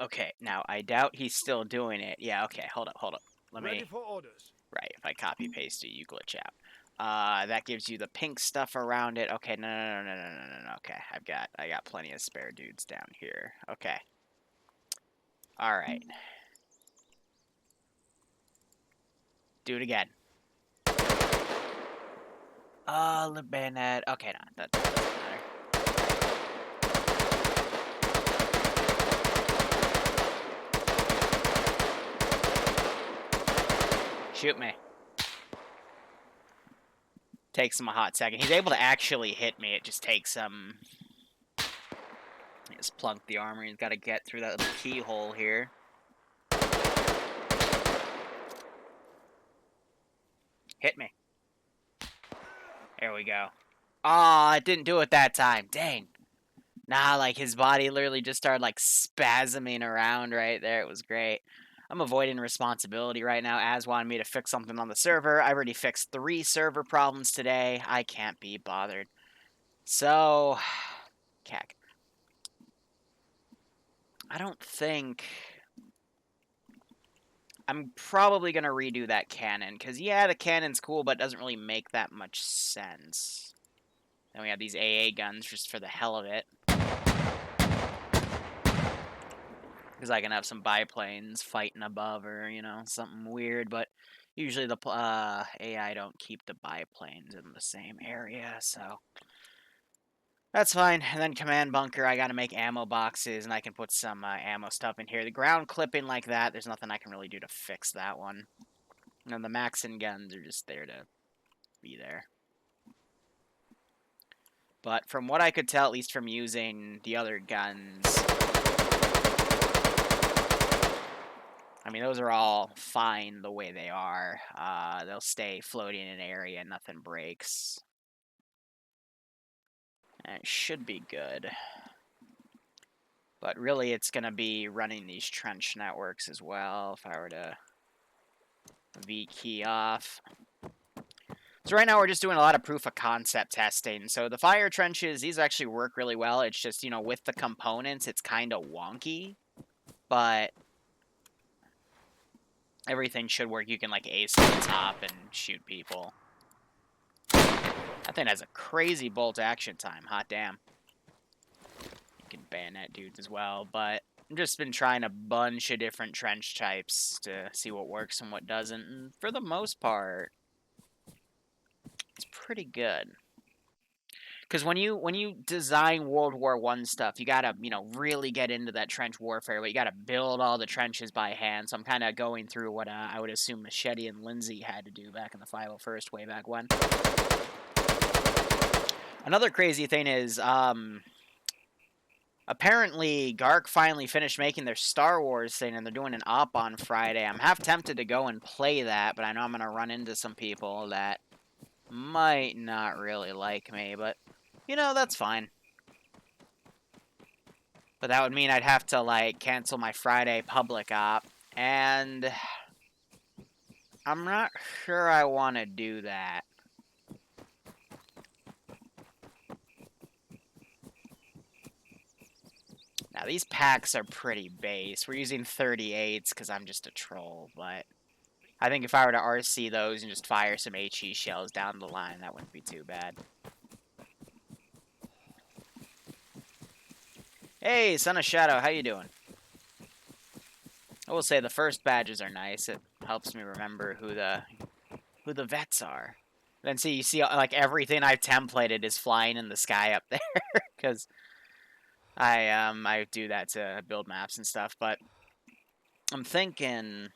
Okay, now I doubt he's still doing it. Yeah, okay, hold up. Let Ready me... for orders. Right, if I copy paste it, you glitch out. That gives you the pink stuff around it. Okay, no. Okay, I got plenty of spare dudes down here. Okay. Alright. Do it again. The bayonet. Okay, no, that doesn't matter. Shoot me. Takes him a hot second. He's able to actually hit me. It just takes him... He just plunked the armor. He's got to get through that little keyhole here. Hit me. There we go. Aw, it didn't do it that time. Dang. Nah, like, his body literally just started, like, spasming around right there. It was great. I'm avoiding responsibility right now. Az wanted me to fix something on the server. I already fixed 3 server problems today. I can't be bothered. So... Cack. I don't think... I'm probably going to redo that cannon. Because, yeah, the cannon's cool, but it doesn't really make that much sense. Then we have these AA guns just for the hell of it. Because I can have some biplanes fighting above or, you know, something weird. But usually the AI don't keep the biplanes in the same area, so... That's fine. And then command bunker, I gotta make ammo boxes, and I can put some ammo stuff in here. The ground clipping like that, there's nothing I can really do to fix that one. And the Maxin guns are just there to be there. But from what I could tell, at least from using the other guns, I mean, those are all fine the way they are. They'll stay floating in an area, nothing breaks. And it should be good. But really, it's going to be running these trench networks as well, if I were to V key off. So right now we're just doing a lot of proof of concept testing. So the fire trenches, these actually work really well. It's just, you know, with the components, it's kind of wonky. But everything should work. You can, like, ace on the top and shoot people. That thing has a crazy bolt action time. Hot damn. You can bayonet dudes as well, but I've just been trying a bunch of different trench types to see what works and what doesn't. And for the most part, it's pretty good. Because when you design World War I stuff, you gotta, you know, really get into that trench warfare. But you gotta build all the trenches by hand. So I'm kind of going through what I would assume Machete and Lindsay had to do back in the 501st, way back when. Another crazy thing is, apparently Gark finally finished making their Star Wars thing, and they're doing an op on Friday. I'm half tempted to go and play that, but I know I'm gonna run into some people that might not really like me, but, you know, that's fine. But that would mean I'd have to, like, cancel my Friday public op, and I'm not sure I want to do that. Now, these packs are pretty base. We're using 38s because I'm just a troll, but I think if I were to RC those and just fire some HE shells down the line, that wouldn't be too bad. Hey, Son of Shadow, how you doing? I will say the first badges are nice. It helps me remember who the vets are. Then you see like everything I've templated is flying in the sky up there because I do that to build maps and stuff. But I'm thinking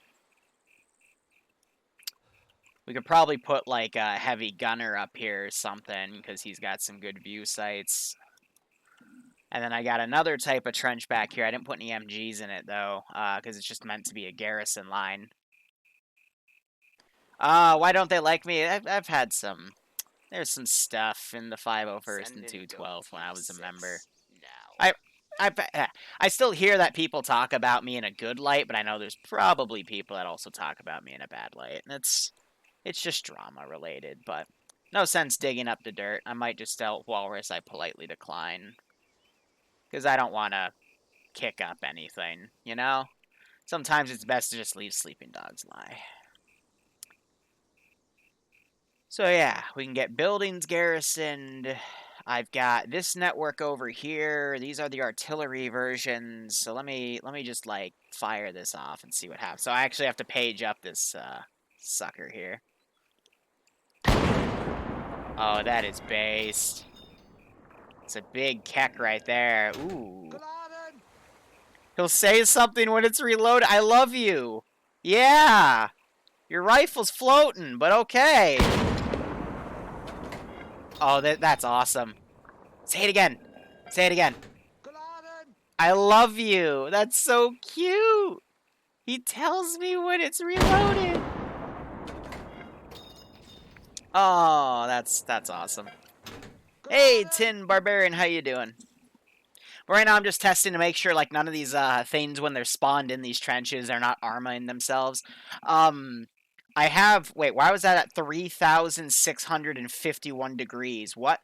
we could probably put like a heavy gunner up here or something because he's got some good view sights. And then I got another type of trench back here. I didn't put any MGs in it, though, because it's just meant to be a garrison line. Why don't they like me? I've had some... There's some stuff in the 501st and 212 when I was a member. I, I still hear that people talk about me in a good light, but I know there's probably people that also talk about me in a bad light. And it's just drama related, but no sense digging up the dirt. I might just tell Walrus I politely decline. Because I don't want to kick up anything, you know? Sometimes it's best to just leave sleeping dogs lie. So yeah, we can get buildings garrisoned. I've got this network over here. These are the artillery versions. So let me just like fire this off and see what happens. So I actually have to page up this sucker here. Oh, that is based. It's a big keck right there. Ooh. He'll say something when it's reloaded. I love you. Yeah. Your rifle's floating, but okay. Oh, that's awesome. Say it again. Say it again. I love you. That's so cute. He tells me when it's reloaded. Oh, that's awesome. Hey, Tin Barbarian, how you doing? But right now I'm just testing to make sure like none of these things when they're spawned in these trenches they're not armoring themselves. I have wait, why was that at 3,651 degrees? What?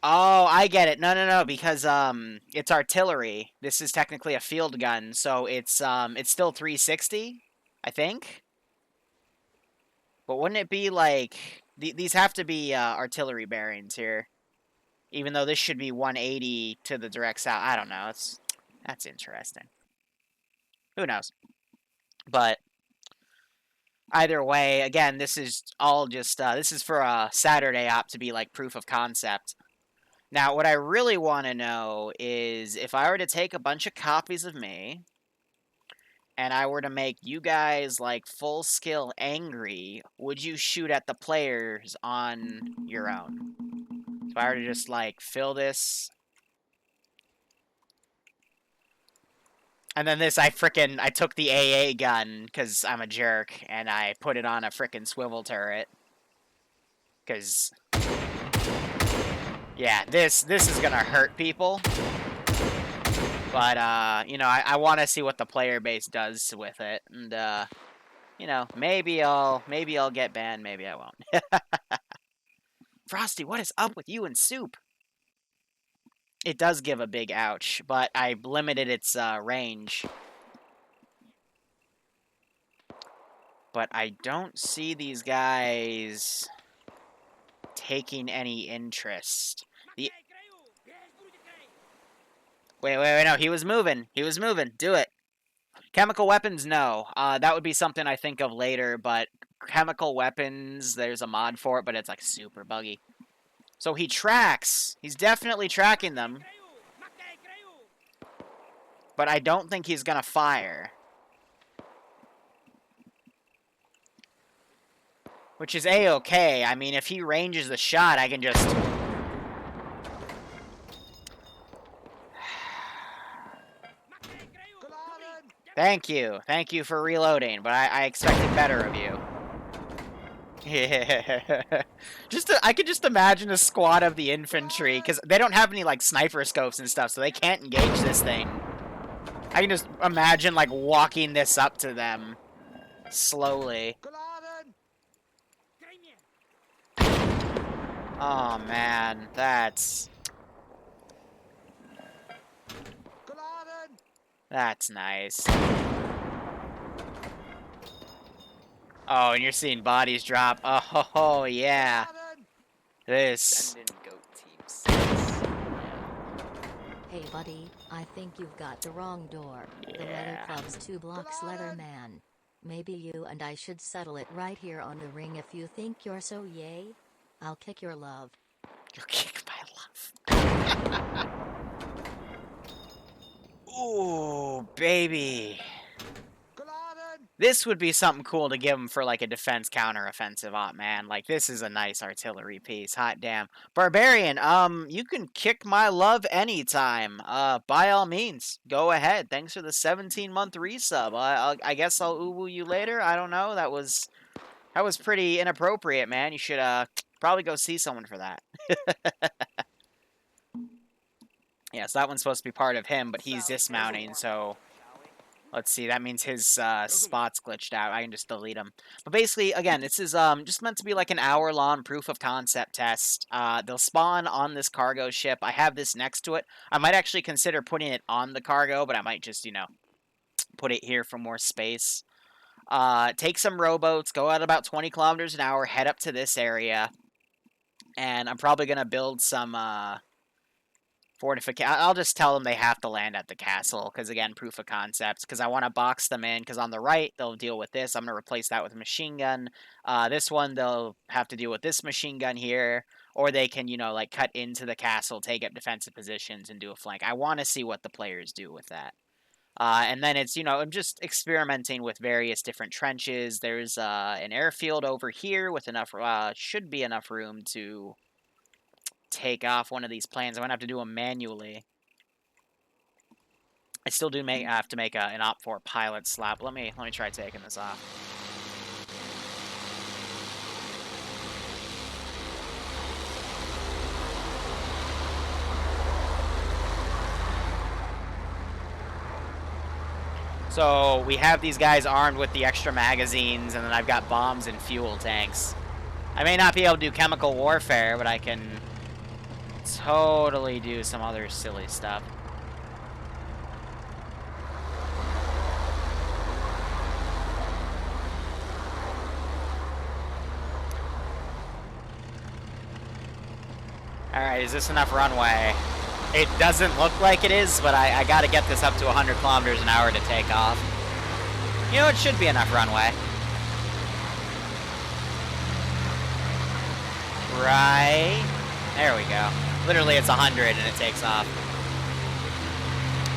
Oh, I get it. No, because it's artillery. This is technically a field gun, so it's still 360, I think. But wouldn't it be like these have to be artillery bearings here, even though this should be 180 to the direct south. I don't know. That's interesting. Who knows? But either way, again, this is all just this is for a Saturday op to be like proof of concept. Now, what I really want to know is if I were to take a bunch of copies of me and I were to make you guys like full skill angry, would you shoot at the players on your own? If I were to just like fill this, and then this, I took the AA gun because I'm a jerk and I put it on a frickin' swivel turret. Because yeah, this is gonna hurt people. But you know, I want to see what the player base does with it, and you know, maybe I'll get banned, maybe I won't. Frosty, what is up with you and Soup? It does give a big ouch, but I limited its range. But I don't see these guys taking any interest. Wait, no, he was moving. He was moving. Do it. Chemical weapons, no. That would be something I think of later, but chemical weapons, there's a mod for it, but it's like super buggy. So he tracks. He's definitely tracking them. But I don't think he's gonna fire. Which is A-okay. I mean, if he ranges the shot, I can just... Thank you. Thank you for reloading, but I expected better of you. Yeah. I could just imagine a squad of the infantry, because they don't have any, like, sniper scopes and stuff, so they can't engage this thing. I can just imagine, like, walking this up to them slowly. Oh, man. That's nice. Oh, and you're seeing bodies drop. Oh, yeah. This. Hey, buddy, I think you've got the wrong door. Yeah. The Leather Club's 2 blocks Leatherman. Maybe you and I should settle it right here on the ring if you think you're so yay. I'll kick your love. You'll kick my love. Ooh, baby. This would be something cool to give him for, like, a defense counter-offensive op, man. Like, this is a nice artillery piece. Hot damn. Barbarian, you can kick my love anytime. By all means, go ahead. Thanks for the 17-month resub. I guess I'll uwu you later. I don't know. That was pretty inappropriate, man. You should, probably go see someone for that. Yeah, so that one's supposed to be part of him, but he's dismounting, so... Let's see, that means his spot's glitched out. I can just delete him. But basically, again, this is just meant to be like an hour-long proof of concept test. They'll spawn on this cargo ship. I have this next to it. I might actually consider putting it on the cargo, but I might just, you know, put it here for more space. Take some rowboats, go at about 20 kilometers an hour, head up to this area. And I'm probably going to build some fortification. I'll just tell them they have to land at the castle, because again, proof of concept, because I want to box them in, because on the right, they'll deal with this. I'm going to replace that with a machine gun. This one, they'll have to deal with this machine gun here, or they can, you know, like cut into the castle, take up defensive positions, and do a flank. I want to see what the players do with that. And then it's, you know, I'm just experimenting with various different trenches. There's an airfield over here with enough, should be enough room to take off one of these planes. I'm going to have to do them manually. I still do have to make an Op4 pilot slap. Let me try taking this off. So we have these guys armed with the extra magazines, and then I've got bombs and fuel tanks. I may not be able to do chemical warfare, but I can totally do some other silly stuff. Alright, is this enough runway? It doesn't look like it is, but I gotta get this up to 100 kilometers an hour to take off. You know, it should be enough runway. Right. There we go. Literally, it's 100 and it takes off.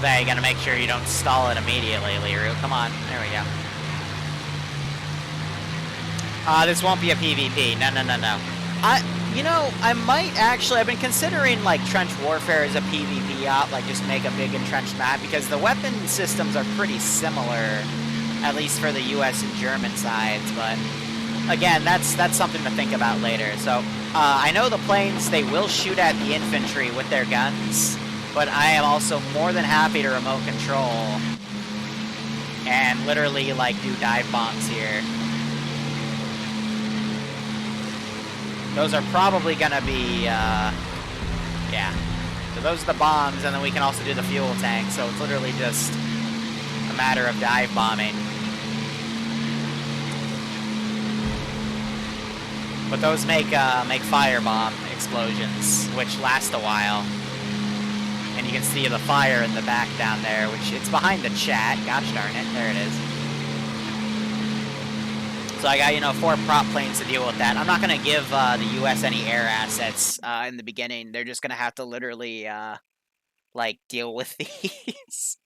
But you gotta make sure you don't stall it immediately, Liru. Come on. There we go. This won't be a PvP. No, no, no, no. You know, I might actually, I've been considering, like, trench warfare as a PvP op, like, just make a big entrenched map, because the weapon systems are pretty similar, at least for the US and German sides, but, again, that's something to think about later. So, I know the planes, they will shoot at the infantry with their guns, but I am also more than happy to remote control and literally, like, do dive bombs here. Those are probably gonna be, yeah. So those are the bombs, and then we can also do the fuel tank, so it's literally just a matter of dive bombing. But those make firebomb explosions, which last a while. And you can see the fire in the back down there, which it's behind the chat. Gosh darn it, there it is. So I got, you know, 4 prop planes to deal with that. I'm not going to give the U.S. any air assets in the beginning. They're just going to have to literally, like, deal with these.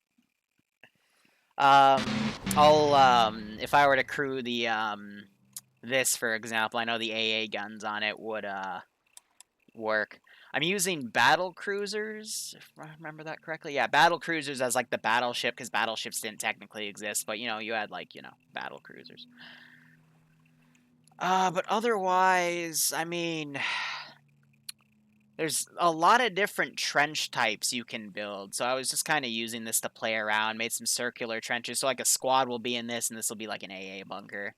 If I were to crew the, this, for example, I know the AA guns on it would, work. I'm using battle cruisers, if I remember that correctly. Yeah, battle cruisers as, like, the battleship, because battleships didn't technically exist, but, you know, you had, like, you know, battle cruisers. But otherwise, I mean, there's a lot of different trench types you can build. So I was just kind of using this to play around, made some circular trenches. So like a squad will be in this, and this will be like an AA bunker.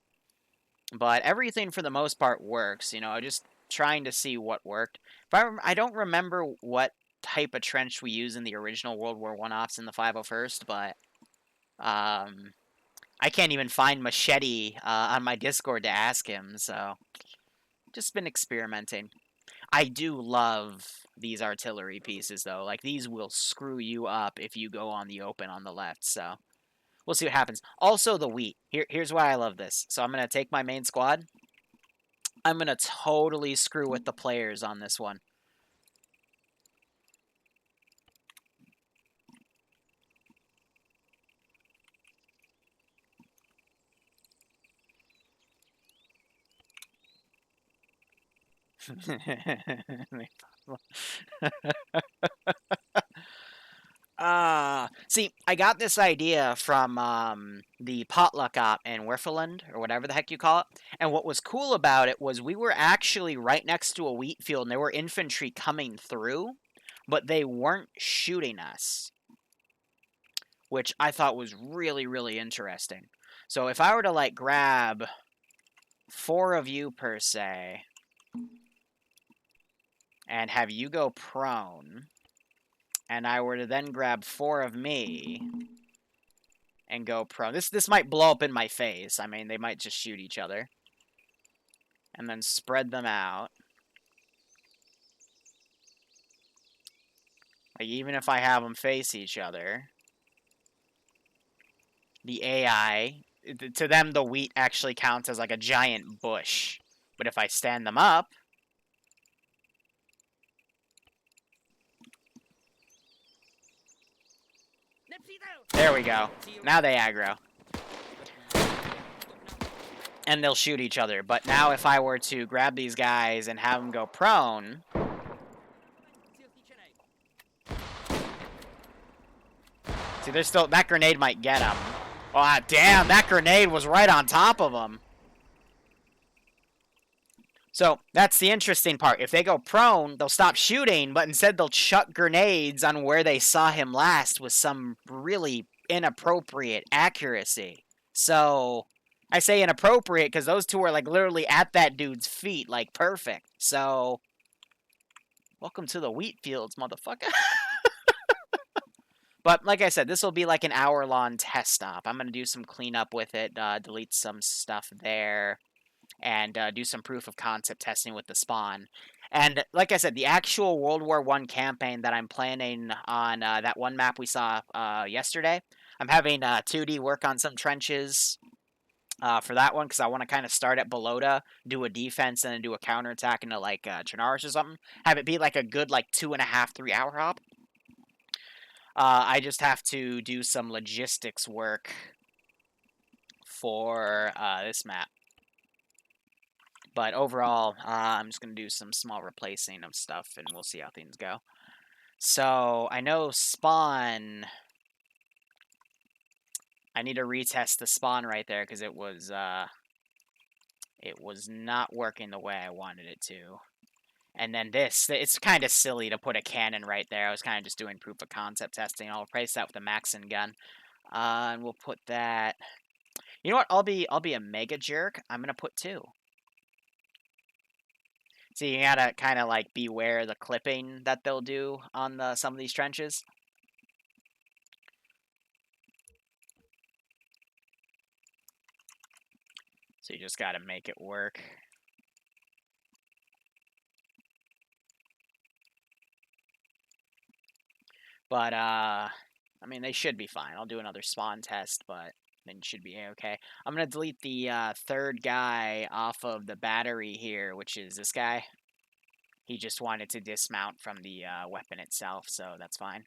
But everything for the most part works, you know, just trying to see what worked. But I don't remember what type of trench we use in the original World War I ops in the 501st, but I can't even find Machete on my Discord to ask him, so just been experimenting. I do love these artillery pieces, though. Like, these will screw you up if you go on the open on the left, so we'll see what happens. Also, the wheat. Here's why I love this. So I'm going to take my main squad. I'm going to totally screw with the players on this one. See, I got this idea from the potluck op in Werfeland, or whatever the heck you call it. And what was cool about it was we were actually right next to a wheat field, and there were infantry coming through, but they weren't shooting us. which I thought was really, really interesting. So if I were to, like, grab 4 of you, per se, and have you go prone, and I were to then grab 4 of me and go prone. This might blow up in my face. I mean, they might just shoot each other. And then spread them out. Like, even if I have them face each other, the AI, to them, the wheat actually counts as like a giant bush. But if I stand them up, there we go. Now they aggro. And they'll shoot each other. But now if I were to grab these guys and have them go prone... See, there's still... That grenade might get them. Oh, damn, that grenade was right on top of them. So, that's the interesting part. If they go prone, they'll stop shooting, but instead they'll chuck grenades on where they saw him last with some really inappropriate accuracy. So, I say inappropriate because those two are, like, literally at that dude's feet, like, perfect. So, welcome to the wheat fields, motherfucker. But, like I said, this will be like an hour-long test stop. I'm going to do some cleanup with it, delete some stuff there, and do some proof of concept testing with the spawn. And, like I said, the actual World War I campaign that I'm planning on that one map we saw yesterday, I'm having 2D work on some trenches for that one, because I want to kind of start at Balota, do a defense, and then do a counterattack into, like, Chernarus or something. Have it be, like, a good, like, 2.5, 3 hour hop. I just have to do some logistics work for this map. But overall, I'm just going to do some small replacing of stuff, and we'll see how things go. So, I know spawn... I need to retest the spawn right there, because it was not working the way I wanted it to. And then this, it's kind of silly to put a cannon right there. I was kind of just doing proof of concept testing. I'll replace that with a Maxim gun. And we'll put that... You know what? I'll be a mega jerk. I'm going to put 2. So you gotta kind of, like, beware the clipping that they'll do on some of these trenches. So you just gotta make it work. But, I mean, they should be fine. I'll do another spawn test, but then it should be okay. I'm gonna delete the 3rd guy off of the battery here, which is this guy. He just wanted to dismount from the weapon itself, so that's fine.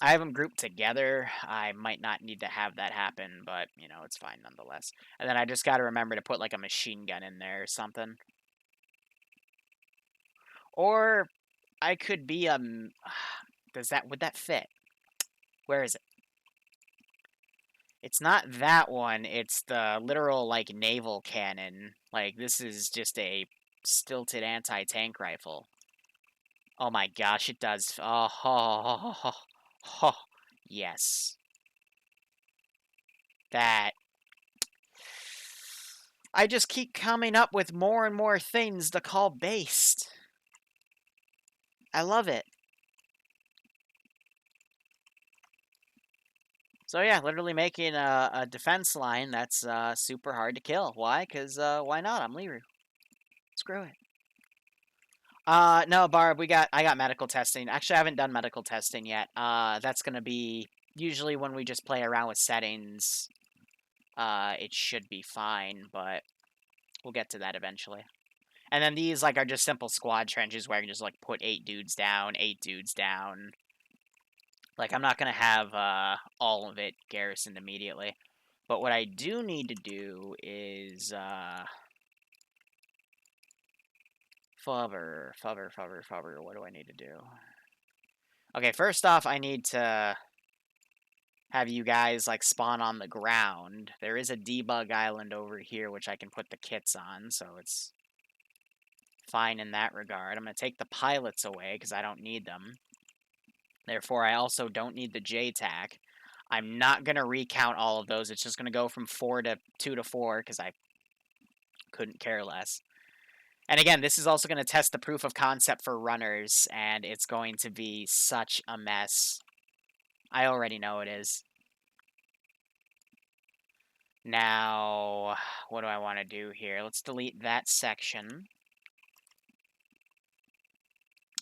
I have them grouped together. I might not need to have that happen, but, you know, it's fine nonetheless. And then I just gotta remember to put, like, a machine gun in there or something. Or I could be would that fit? Where is it? It's not that one. It's the literal, like, naval cannon. Like, this is just a stilted anti-tank rifle. Oh my gosh, it does. Oh, ho, ho, ho, yes. That. I just keep coming up with more and more things to call based. I love it. So yeah, literally making a defense line that's super hard to kill. Why? Because why not? I'm Liru. Screw it. No, Barb, I got medical testing. Actually, I haven't done medical testing yet. That's gonna be usually when we just play around with settings. It should be fine, but we'll get to that eventually. And then these, like, are just simple squad trenches where I can just, like, put 8 dudes down, 8 dudes down. Like, I'm not gonna have all of it garrisoned immediately. But what I do need to do is Fubber. What do I need to do? Okay, first off, I need to have you guys, like, spawn on the ground. There is a debug island over here, which I can put the kits on, so it's fine in that regard. I'm going to take the pilots away, because I don't need them. Therefore, I also don't need the JTAC. I'm not going to recount all of those. It's just going to go from 4 to 2 to 4 because I couldn't care less. And again, this is also going to test the proof of concept for runners, and it's going to be such a mess. I already know it is. Now, what do I want to do here? Let's delete that section.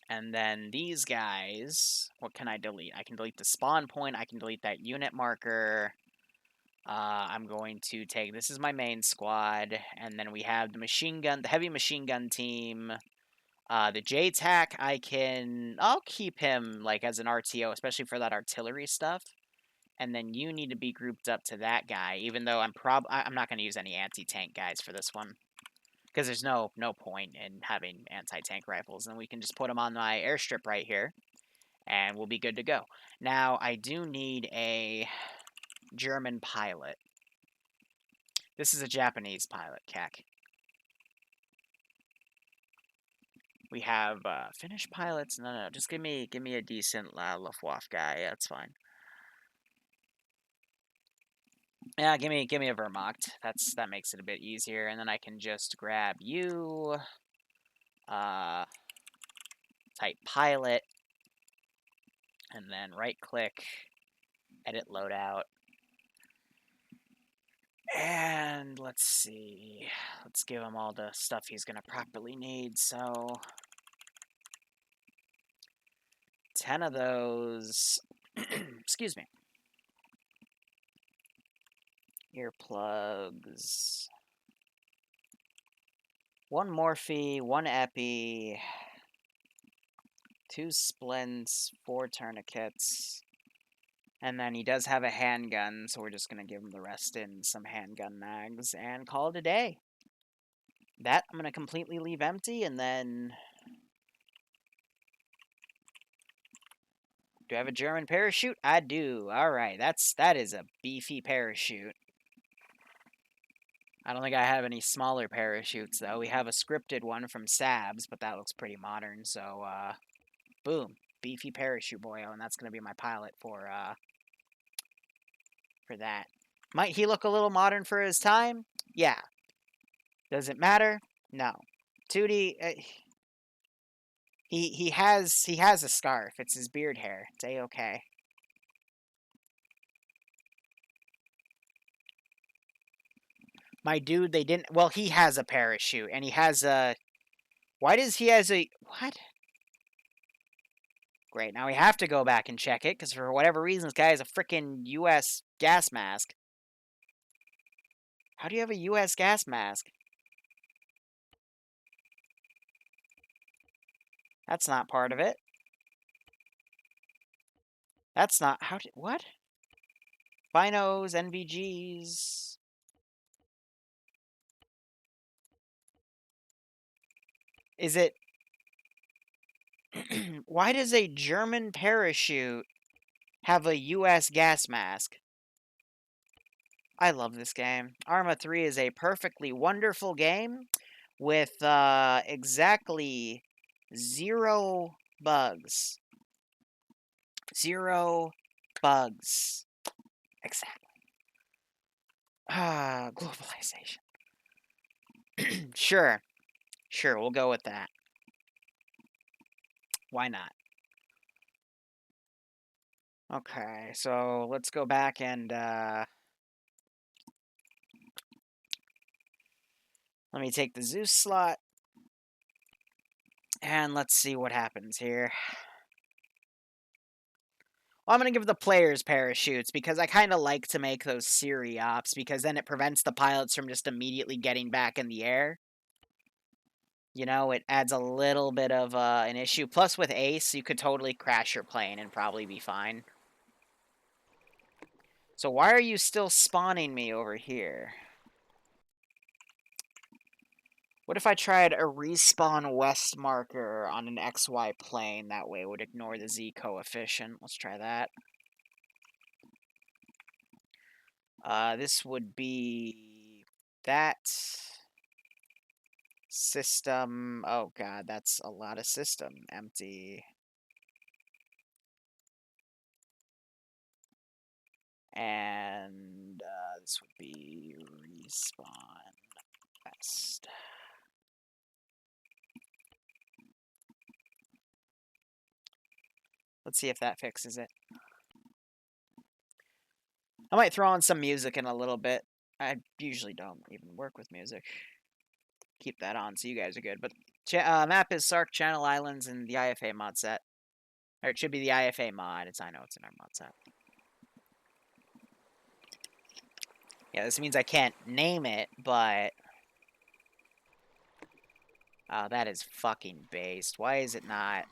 And then these guys, what can I delete? I can delete the spawn point. I can delete that unit marker. I'm going to take, this is my main squad. And then we have the machine gun, the heavy machine gun team. The J-Tac, I'll keep him like as an RTO, especially for that artillery stuff. And then you need to be grouped up to that guy, even though I'm not going to use any anti-tank guys for this one. Because there's no point in having anti-tank rifles. And we can just put them on my airstrip right here. And we'll be good to go. Now, I do need a German pilot. This is a Japanese pilot, CAC. We have Finnish pilots. No, just give me a decent Luftwaffe guy. Yeah, that's fine. Yeah, give me a Wehrmacht. That makes it a bit easier, and then I can just grab you. Type pilot, and then right-click, edit loadout. And let's see. Let's give him all the stuff he's gonna properly need. So 10 of those. Excuse me. Earplugs. 1 Morphe, 1 Epi, 2 Splints, 4 Tourniquets. And then he does have a handgun, so we're just going to give him the rest in some handgun mags and call it a day. That I'm going to completely leave empty, and then... Do I have a German parachute? I do. Alright, that is a beefy parachute. I don't think I have any smaller parachutes, though. We have a scripted one from Sabs, but that looks pretty modern, so, boom. Beefy parachute boyo, and that's going to be my pilot for that. Might he look a little modern for his time? Yeah. Does it matter? No. Tootie, he has a scarf. It's his beard hair. It's A-okay. My dude, they didn't... Well, he has a parachute, and he has a... Why does he has a... What? Great, now we have to go back and check it, because for whatever reason, this guy has a freaking U.S. gas mask. How do you have a U.S. gas mask? That's not part of it. That's not... How did... What? Binos, NVGs... Is it... Why does a German parachute have a U.S. gas mask? I love this game. Arma 3 is a perfectly wonderful game with exactly 0 bugs. 0 bugs. Exactly. Globalization. Sure. Sure, we'll go with that. Why not? Okay, so let's go back and let me take the Zeus slot. And let's see what happens here. Well, I'm going to give the players parachutes because I kind of like to make those Siri ops because then it prevents the pilots from just immediately getting back in the air. You know, it adds a little bit of an issue. Plus, with Ace, you could totally crash your plane and probably be fine. So why are you still spawning me over here? What if I tried a respawn west marker on an XY plane? That way it would ignore the Z coefficient. Let's try that. This would be that system. Oh god, that's a lot of system. Empty. And this would be respawn best. Let's see if that fixes it. I might throw on some music in a little bit. I usually don't even work with music. Keep that on so you guys are good. But map is Sark, Channel Islands, and the IFA mod set. Or it should be the IFA mod. I know it's in our mod set. Yeah, this means I can't name it, but... Oh, that is fucking based. Why is it not...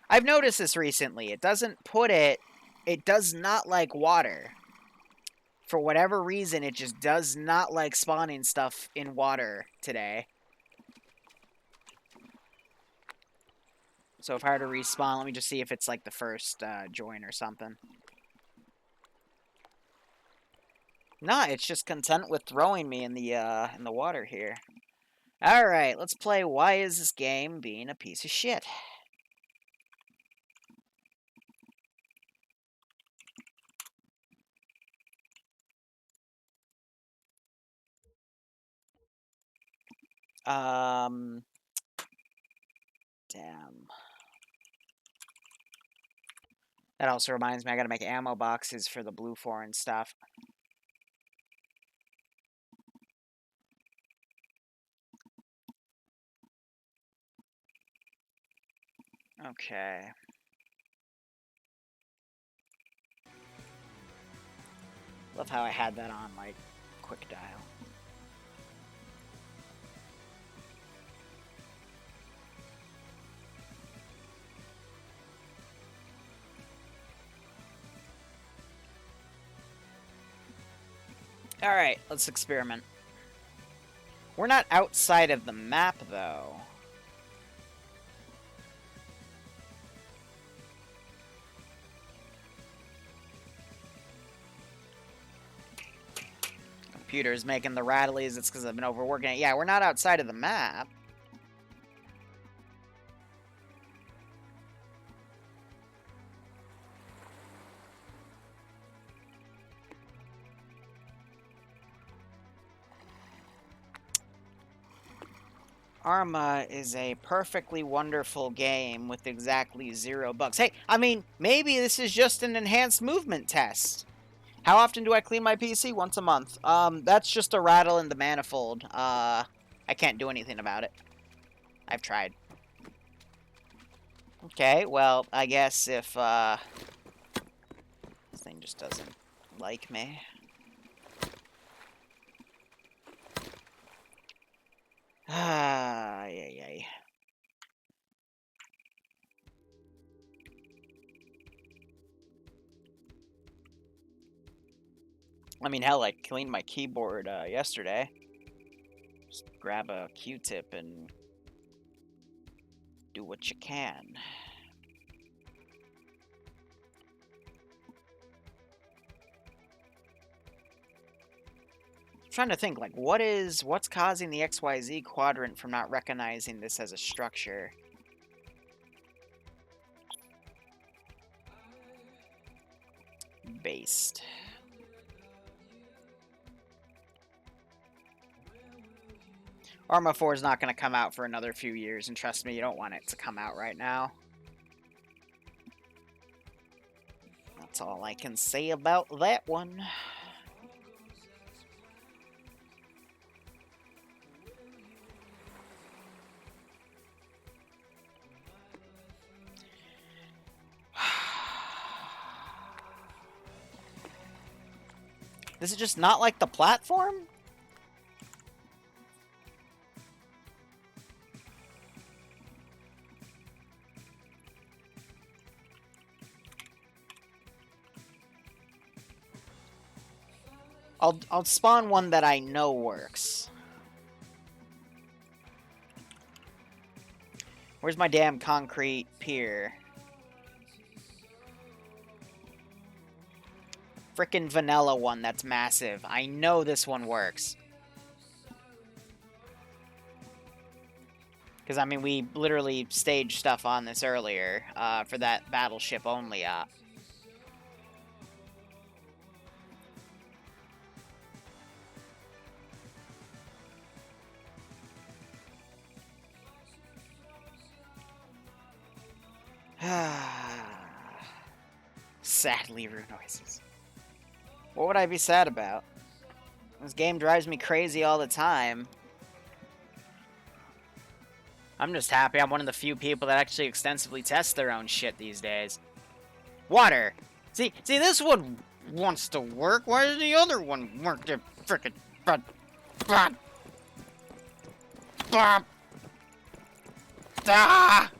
I've noticed this recently. It doesn't put it... It does not like water. For whatever reason, it just does not like spawning stuff in water today. So if I were to respawn, let me just see if it's like the first join or something. Nah, it's just content with throwing me in the water here. Alright, let's play Why Is This Game Being a Piece of Shit? Damn. That also reminds me, I gotta make ammo boxes for the blue 4 and stuff. Okay. Love how I had that on, like, quick dial. Alright, let's experiment. We're not outside of the map, though. Computer's making the rattlies. It's because I've been overworking it. Yeah, we're not outside of the map. Arma is a perfectly wonderful game with exactly 0 bugs. Hey, I mean, maybe this is just an enhanced movement test. How often do I clean my PC? Once a month. That's just a rattle in the manifold. I can't do anything about it. I've tried. Okay, well, I guess if, this thing just doesn't like me. Yay. I mean, hell, I cleaned my keyboard yesterday. Just grab a Q-tip and do what you can. I'm trying to think, like, what's causing the XYZ quadrant from not recognizing this as a structure? Based. Arma 4 is not going to come out for another few years, and trust me, you don't want it to come out right now. That's all I can say about that one. This is just not like the platform? I'll spawn one that I know works. Where's my damn concrete pier? Frickin' vanilla one that's massive. I know this one works. Because, I mean, we literally staged stuff on this earlier for that battleship only op. Sad Liru noises. What would I be sad about? This game drives me crazy all the time. I'm just happy I'm one of the few people that actually extensively test their own shit these days. Water! See, this one wants to work. Why does the other one work to frickin' Ah!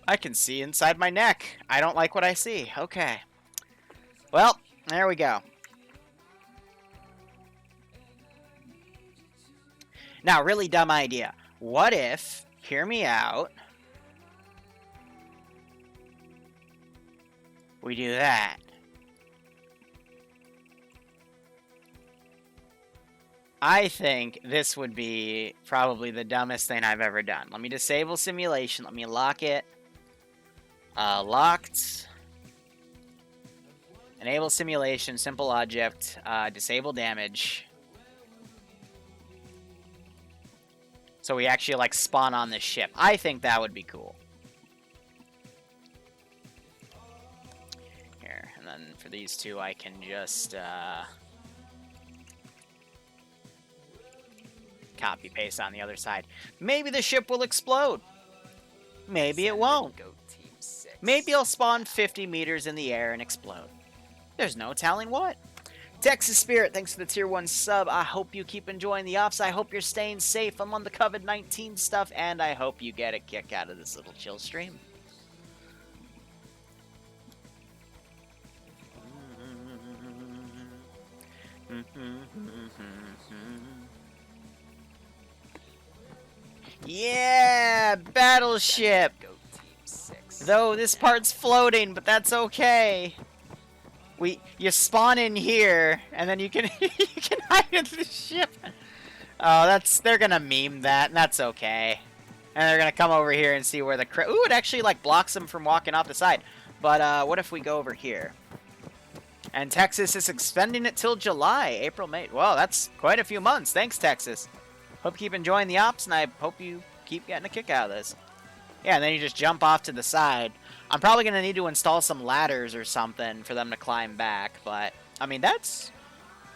I can see inside my neck. I don't like what I see. Okay. Well, there we go. Now, really dumb idea. What if, hear me out, we do that? I think this would be probably the dumbest thing I've ever done. Let me disable simulation. Let me lock it. Locked. Enable simulation, simple object, disable damage. So we actually, like, spawn on this ship. I think that would be cool. Here, and then for these two, I can just, copy-paste on the other side. Maybe the ship will explode. Maybe it won't. Maybe I'll spawn 50 meters in the air and explode. There's no telling what. Texas Spirit, thanks for the tier 1 sub. I hope you keep enjoying the ops. I hope you're staying safe among the COVID-19 stuff, and I hope you get a kick out of this little chill stream. Yeah, battleship. Though this part's floating, but that's okay. You spawn in here, and then you can you can hide in the ship. Oh, they're gonna meme that, and that's okay. And they're gonna come over here and see where the ooh, it actually like blocks them from walking off the side. But what if we go over here? And Texas is extending it till July, April, May. Well, that's quite a few months. Thanks, Texas. Hope you keep enjoying the ops, and I hope you keep getting a kick out of this. Yeah, and then you just jump off to the side. I'm probably going to need to install some ladders or something for them to climb back, but, I mean, that's...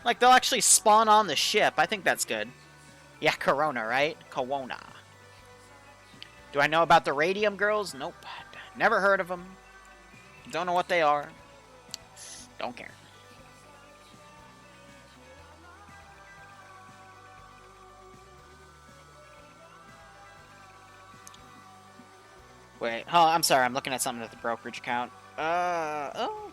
Like, they'll actually spawn on the ship. I think that's good. Yeah, Corona, right? Corona. Do I know about the Radium Girls? Nope. Never heard of them. Don't know what they are. Don't care. Wait, oh, I'm sorry, I'm looking at something at the brokerage account. Oh.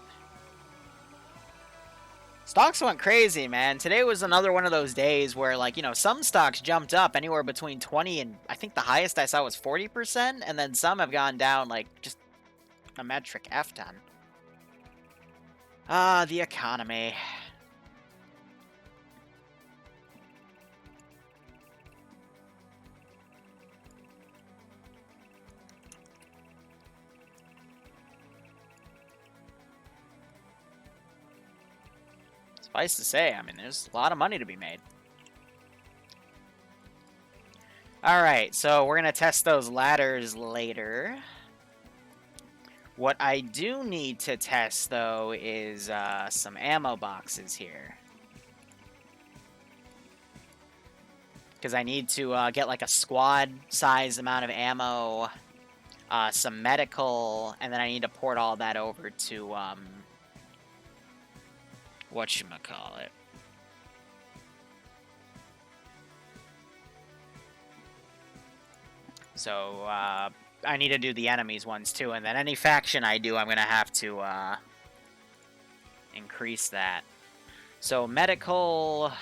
Stocks went crazy, man. Today was another one of those days where, like, you know, some stocks jumped up anywhere between 20 and, I think the highest I saw was 40%, and then some have gone down, like, just a metric F-ton. Ah, the economy. Suffice to say, I mean, there's a lot of money to be made. Alright, so we're going to test those ladders later. What I do need to test, though, is some ammo boxes here. Because I need to get, like, a squad-size amount of ammo, some medical, and then I need to port all that over to, whatchamacallit. So, I need to do the enemies ones too, and then any faction I do, I'm going to have to, increase that. So, medical...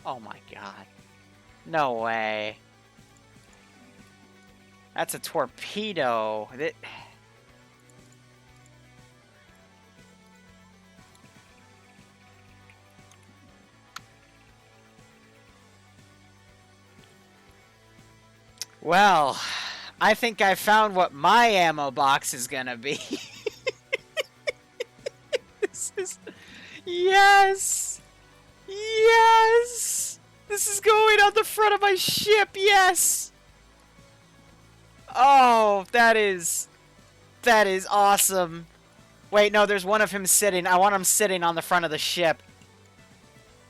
Oh my god. No way. That's a torpedo. Well, I think I found what my ammo box is gonna be. This is... Yes! Yes! This is going on the front of my ship, yes! Oh, that is awesome. Wait, no, there's one of him sitting. I want him sitting on the front of the ship.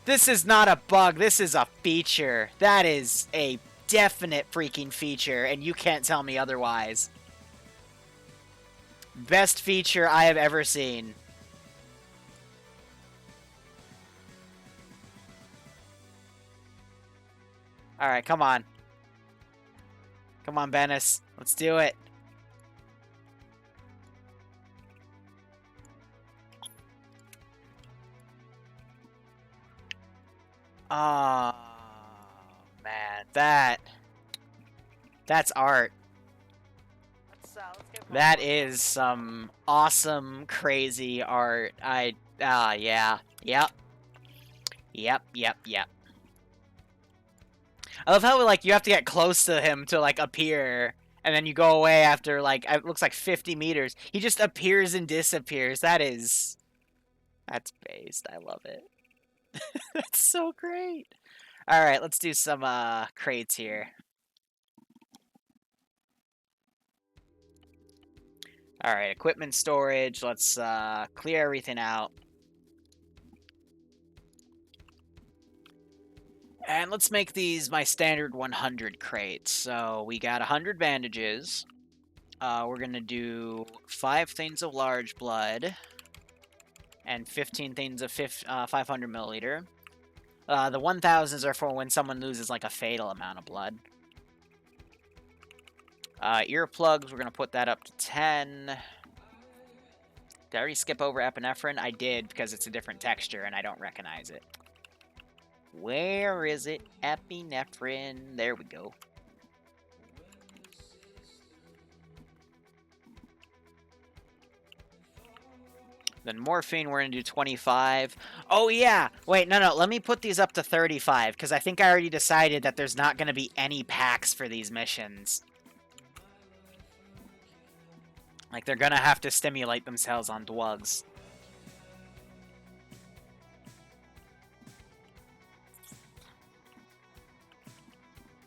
This is not a bug, this is a feature. That is a definite freaking feature, and you can't tell me otherwise. Best feature I have ever seen. Alright, come on. Come on, Bennis. Let's do it. Oh, man. That's art. Let's get That is some awesome, crazy art. Yeah. Yep. I love how, like, you have to get close to him to, like, appear, and then you go away after, like, it looks like 50 meters. He just appears and disappears. That's based. I love it. That's so great. Alright, let's do some, crates here. Alright, equipment storage. Let's, clear everything out. And let's make these my standard 100 crates. So we got 100 bandages. We're going to do 5 things of large blood. And 15 things of 500 milliliter. The 1000s are for when someone loses like a fatal amount of blood. Earplugs, we're going to put that up to 10. Did I already skip over epinephrine? I did, because it's a different texture and I don't recognize it. Where is it? Epinephrine. There we go. Then morphine, we're going to do 25. Oh, yeah. Wait, no. Let me put these up to 35, because I think I already decided that there's not going to be any packs for these missions. Like, they're going to have to stimulate themselves on drugs.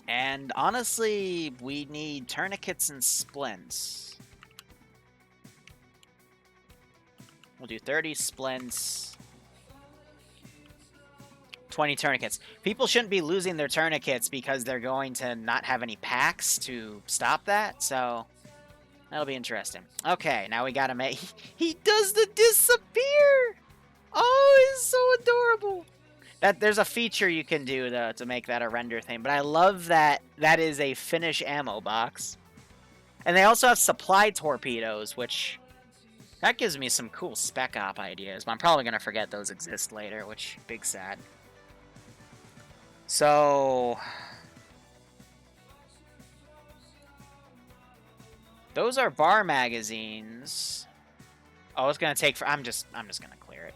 And honestly, we need tourniquets and splints. We'll do 30 splints. 20 tourniquets. People shouldn't be losing their tourniquets because they're going to not have any packs to stop that, so that'll be interesting. Okay, now we gotta make... He does the disappear! Oh, it's so adorable! There's a feature you can do to make that a render thing, but I love that that is a Finnish ammo box. And they also have supply torpedoes, which... That gives me some cool spec op ideas, but I'm probably going to forget those exist later, which, big sad. So... Those are bar magazines. Oh, it's going to take... I'm just going to clear it.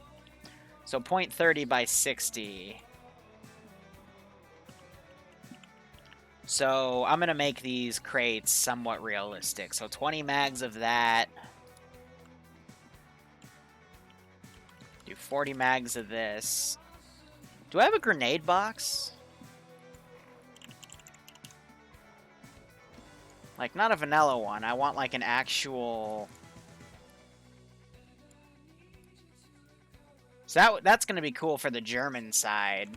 So 0.30 by 60. So I'm going to make these crates somewhat realistic. So 20 mags of that. Do 40 mags of this. Do I have a grenade box? Like, not a vanilla one. I want, like, an actual... So that's going to be cool for the German side.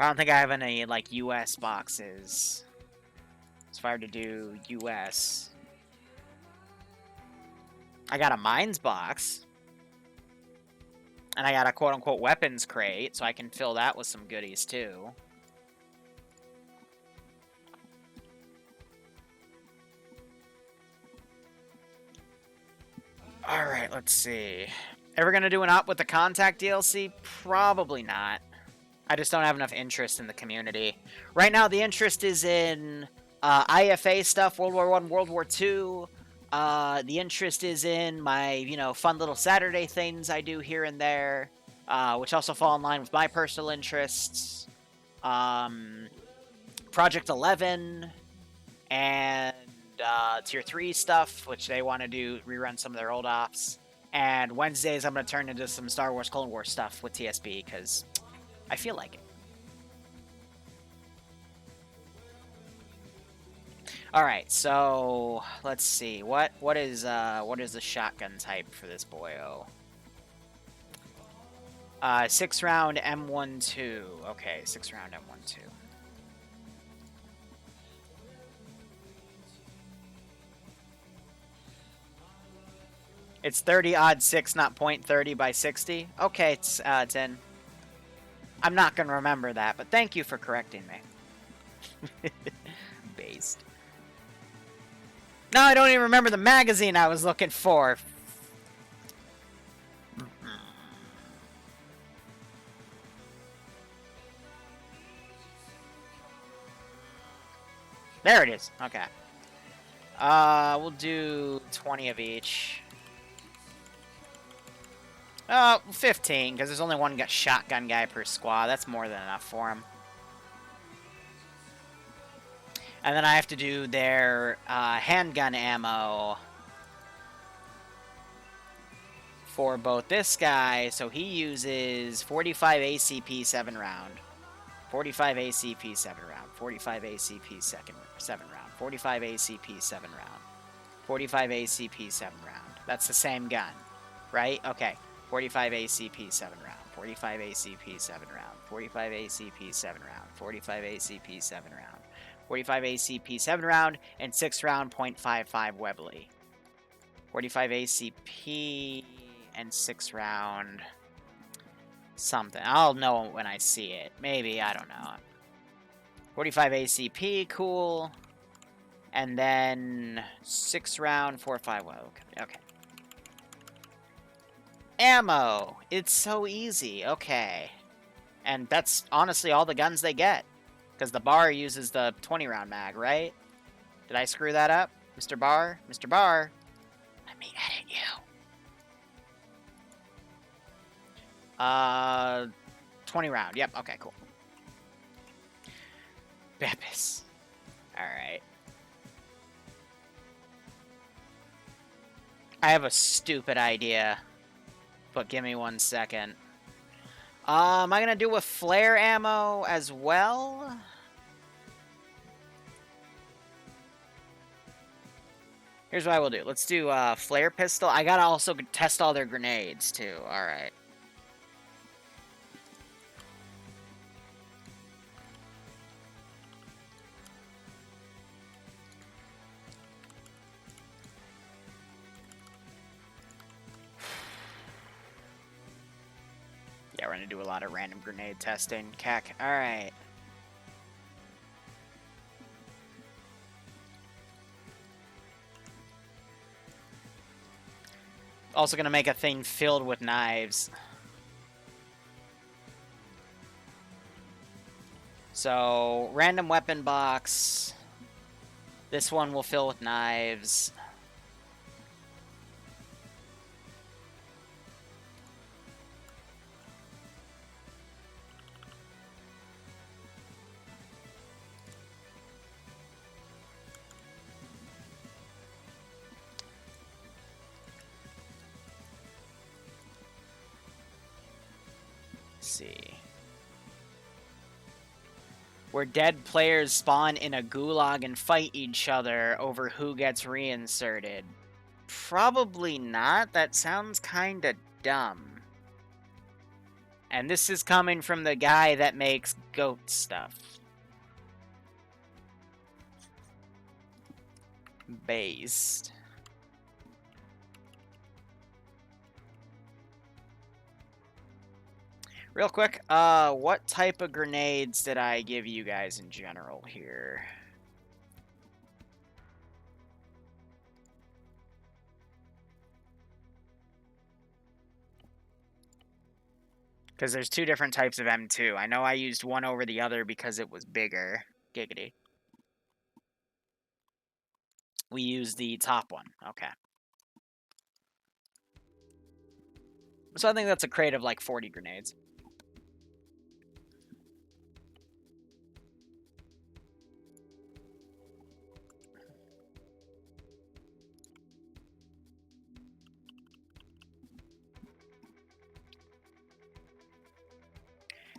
I don't think I have any, like, US boxes. It's hard to do US. I got a mines box. And I got a quote-unquote weapons crate, so I can fill that with some goodies, too. Alright, let's see. Ever gonna do an op with the Contact DLC? Probably not. I just don't have enough interest in the community. Right now, the interest is in IFA stuff, World War I, World War II. The interest is in my, you know, fun little Saturday things I do here and there, which also fall in line with my personal interests. Project 11, and Tier 3 stuff, which they want to do, rerun some of their old ops. And Wednesdays, I'm going to turn into some Star Wars Clone Wars stuff with TSB, because I feel like it. All right, so let's see. What is the shotgun type for this boyo? 6-round M12. Okay, 6-round M12. It's 30-06, not .30 by 60. Okay, it's 10. I'm not gonna remember that, but thank you for correcting me. Based. No, I don't even remember the magazine I was looking for. There it is. Okay. We'll do 20 of each. 15, because there's only one shotgun guy per squad. That's more than enough for him. And then I have to do their handgun ammo for both this guy. So he uses 45 ACP 7-round. 45 ACP 7-round. 45 ACP 7-round. 45 ACP 7-round. 45 ACP 7-round. That's the same gun, right? Okay. 45 ACP 7-round. 45 ACP 7-round. 45 ACP 7-round. 45 ACP 7-round. 45 ACP 7-round and 6-round .55 Webley. 45 ACP and 6-round something. I'll know when I see it. Maybe, I don't know. 45 ACP, cool. And then 6-round 4.5 Webley. Okay. Ammo. It's so easy. Okay. And that's honestly all the guns they get. Because the bar uses the 20-round mag, right? Did I screw that up? Mr. Bar? Mr. Bar? Let me edit you. 20-round. Yep, okay, cool. Beppis. Alright. I have a stupid idea. But give me 1 second. Am I gonna do a flare ammo as well? Here's what I will do. Let's do flare pistol. I gotta also test all their grenades too. Alright. Yeah, we're gonna do a lot of random grenade testing. Cack. Alright. Also gonna make a thing filled with knives. So, random weapon box. This one will fill with knives. See. Where dead players spawn in a gulag and fight each other over who gets reinserted. Probably not. That sounds kinda dumb. And this is coming from the guy that makes goat stuff. Based. Real quick, what type of grenades did I give you guys in general here? Because there's 2 different types of M2. I know I used one over the other because it was bigger. Giggity. We used the top one. Okay. So I think that's a crate of like 40 grenades.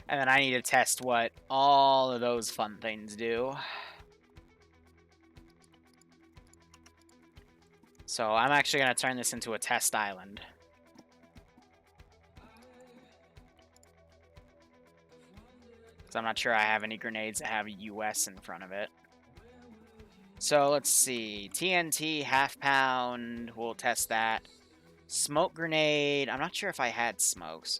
And then I need to test what all of those fun things do. So I'm actually going to turn this into a test island. So I'm not sure I have any grenades that have US in front of it. So let's see. TNT, half pound. We'll test that. Smoke grenade. I'm not sure if I had smokes.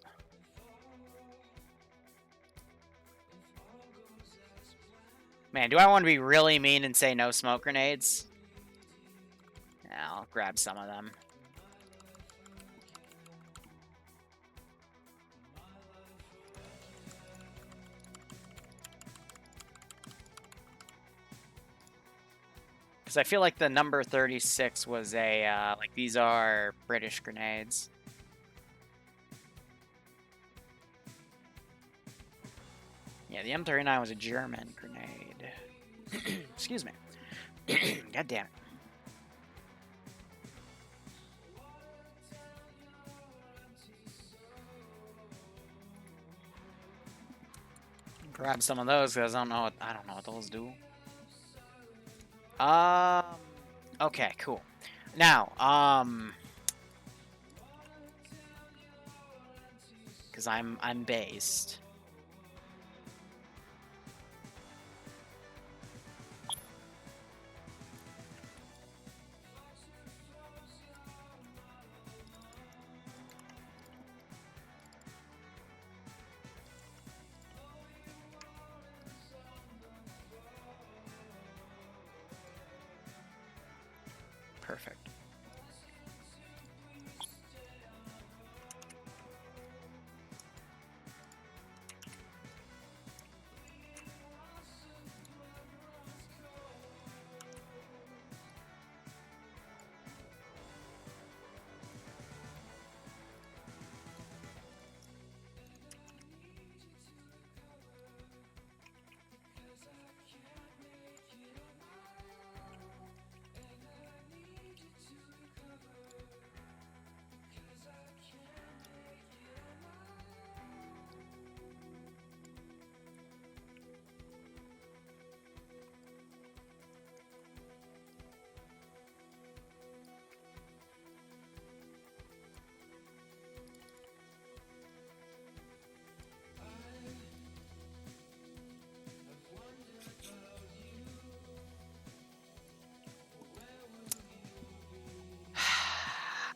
Man, do I want to be really mean and say no smoke grenades? Yeah, I'll grab some of them. Because I feel like the number 36 was a, like, these are British grenades. Yeah, the M39 was a German grenade. Excuse me. God damn it. Grab some of those because I don't know what those do. Okay, cool. Now, because I'm based. Perfect.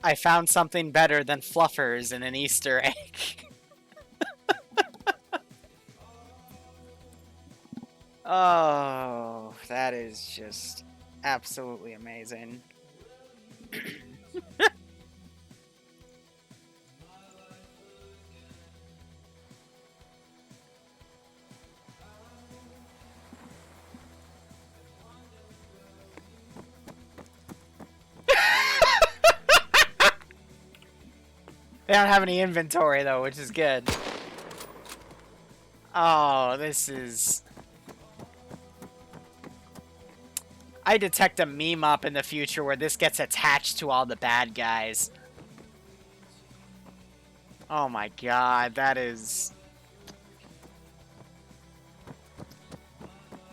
I found something better than fluffers in an Easter egg. Oh, that is just absolutely amazing. They don't have any inventory though, which is good. Oh, this is... I detect a meme up in the future where this gets attached to all the bad guys. Oh my god, that is...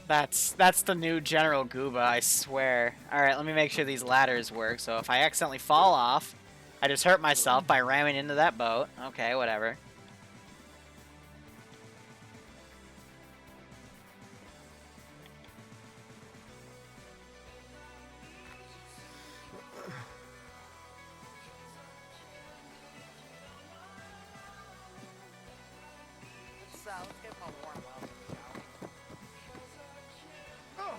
That's the new General Gooba, I swear. Alright, let me make sure these ladders work. So if I accidentally fall off, I just hurt myself by ramming into that boat. Okay, whatever. Let's get him a warm welcome, shall we?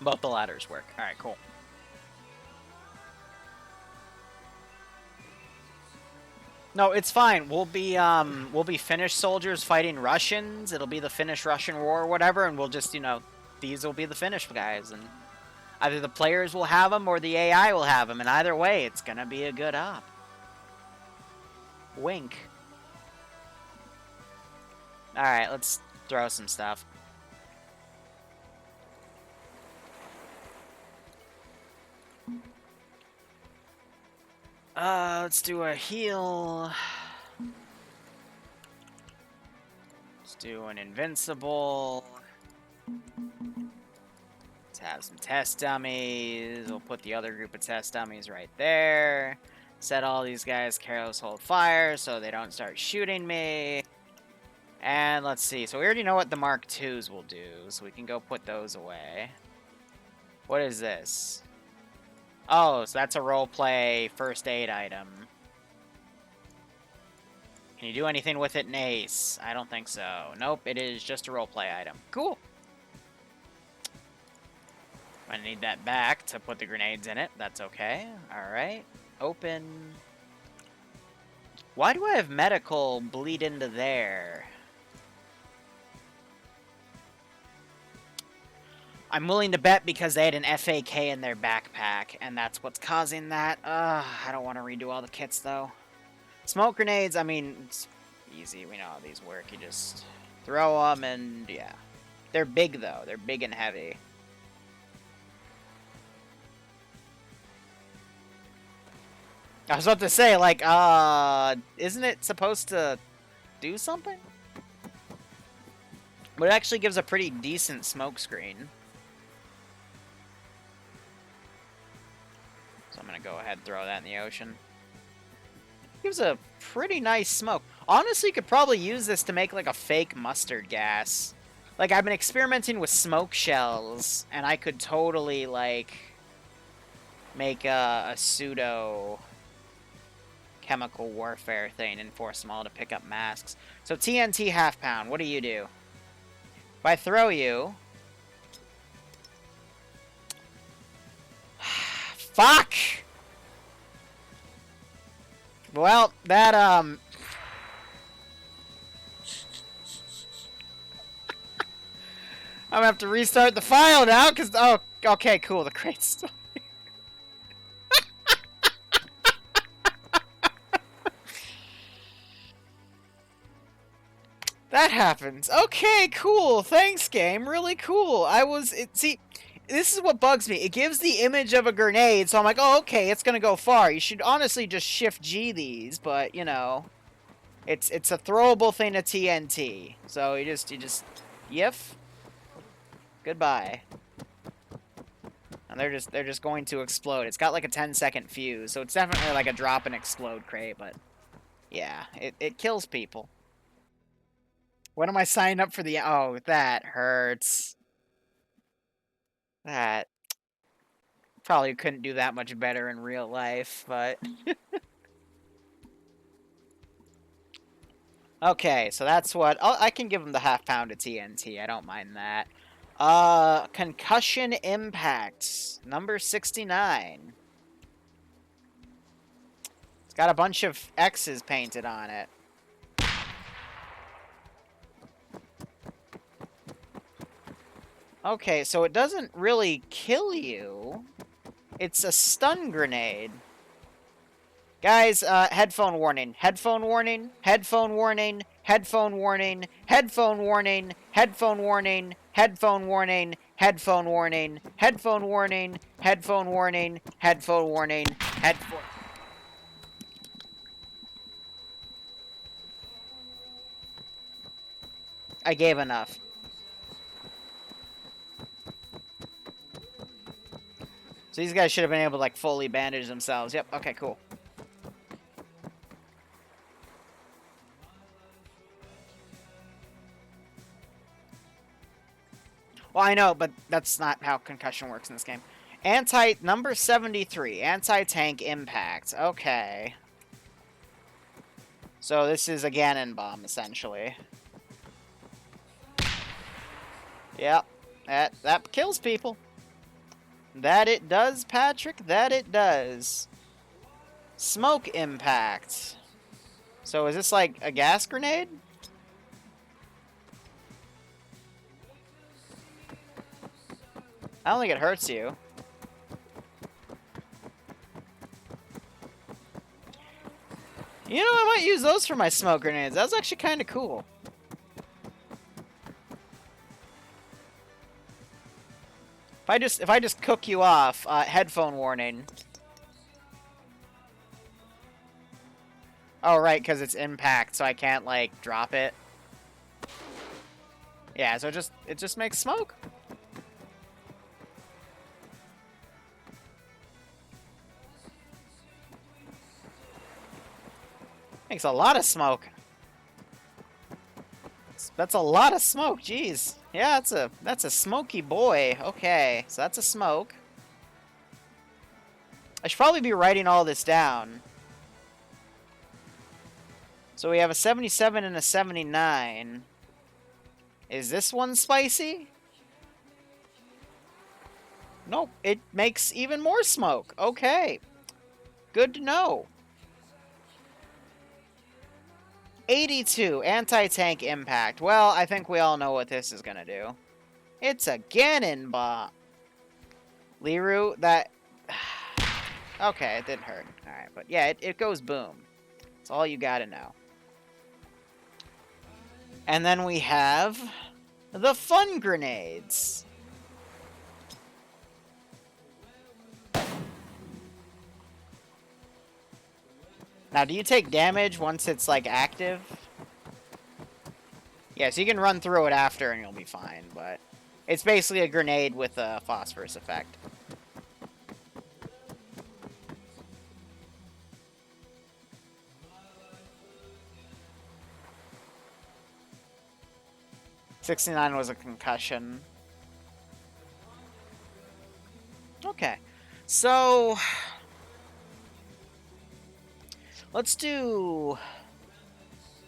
Both the ladders work. Alright, cool. No, it's fine. We'll be Finnish soldiers fighting Russians. It'll be the Finnish-Russian War or whatever, and we'll just, you know, these will be the Finnish guys, and either the players will have them or the AI will have them, and either way, it's gonna be a good op. Wink. Alright, let's throw some stuff. Let's do a heal. Let's do an invincible. Let's have some test dummies. We'll put the other group of test dummies right there. Set all these guys careless hold fire so they don't start shooting me. And let's see. So we already know what the Mark IIs will do, so we can go put those away. What is this? Oh, so that's a roleplay first aid item. Can you do anything with it in Ace? I don't think so. Nope, it is just a roleplay item. Cool. I need that back to put the grenades in it. That's okay. Alright. Open. Why do I have medical bleed into there? I'm willing to bet because they had an FAK in their backpack, and that's what's causing that. I don't want to redo all the kits, though. Smoke grenades, I mean, it's easy. We know how these work. You just throw them, and yeah. They're big, though. They're big and heavy. I was about to say, like, isn't it supposed to do something? But it actually gives a pretty decent smoke screen. So I'm going to go ahead and throw that in the ocean. Gives a pretty nice smoke. Honestly, you could probably use this to make, like, a fake mustard gas. Like, I've been experimenting with smoke shells, and I could totally, like, make a pseudo chemical warfare thing and force them all to pick up masks. So TNT half pound, what do you do? If I throw you... Fuck! Well, that, I'm gonna have to restart the file now, because... Oh, okay, cool, the crate's still... That happens. Okay, cool. Thanks, game. Really cool. See, this is what bugs me. It gives the image of a grenade, so I'm like, oh, okay, it's gonna go far. You should honestly just shift G these, but, you know, it's a throwable thing to TNT. So you just, yiff. Goodbye. And they're just going to explode. It's got like a 10-second fuse, so it's definitely like a drop and explode crate, but yeah, it kills people. When am I signing up for the... Oh, that hurts. That... Probably couldn't do that much better in real life, but... Okay, so that's what... Oh, I can give him the half pound of TNT. I don't mind that. Concussion Impacts. Number 69. It's got a bunch of X's painted on it. Okay, so it doesn't really kill you. It's a stun grenade. Guys, headphone warning. Headphone warning. Headphone warning. Headphone warning. Headphone warning. Headphone warning. Headphone warning. Headphone warning. Headphone warning. Headphone warning. Headphone warning. Headphone. I gave enough. So these guys should have been able to, like, fully bandage themselves. Yep, okay, cool. Well, I know, but that's not how concussion works in this game. Number 73, anti-tank impact. Okay. So this is a Ganon bomb, essentially. Yep, that kills people. That it does, Patrick. That it does. Smoke impact. So is this like a gas grenade? I don't think it hurts you. You know, I might use those for my smoke grenades. That was actually kind of cool. If I just cook you off, headphone warning. Oh, right, because it's impact, so I can't, like, drop it. Yeah, so it just makes smoke. Makes a lot of smoke. That's a lot of smoke, jeez. Yeah, that's a smoky boy. Okay, so that's a smoke. I should probably be writing all this down. So we have a 77 and a 79. Is this one spicy? Nope, it makes even more smoke. Okay. Good to know. 82, anti-tank impact. Well, I think we all know what this is gonna do. It's a Ganon bot. Liru, that... Okay, it didn't hurt. Alright, but yeah, it goes boom. That's all you gotta know. And then we have the fun grenades. Now, do you take damage once it's, like, active? Yeah, so you can run through it after and you'll be fine, but... It's basically a grenade with a phosphorus effect. '69 was a concussion. Okay. So... Let's do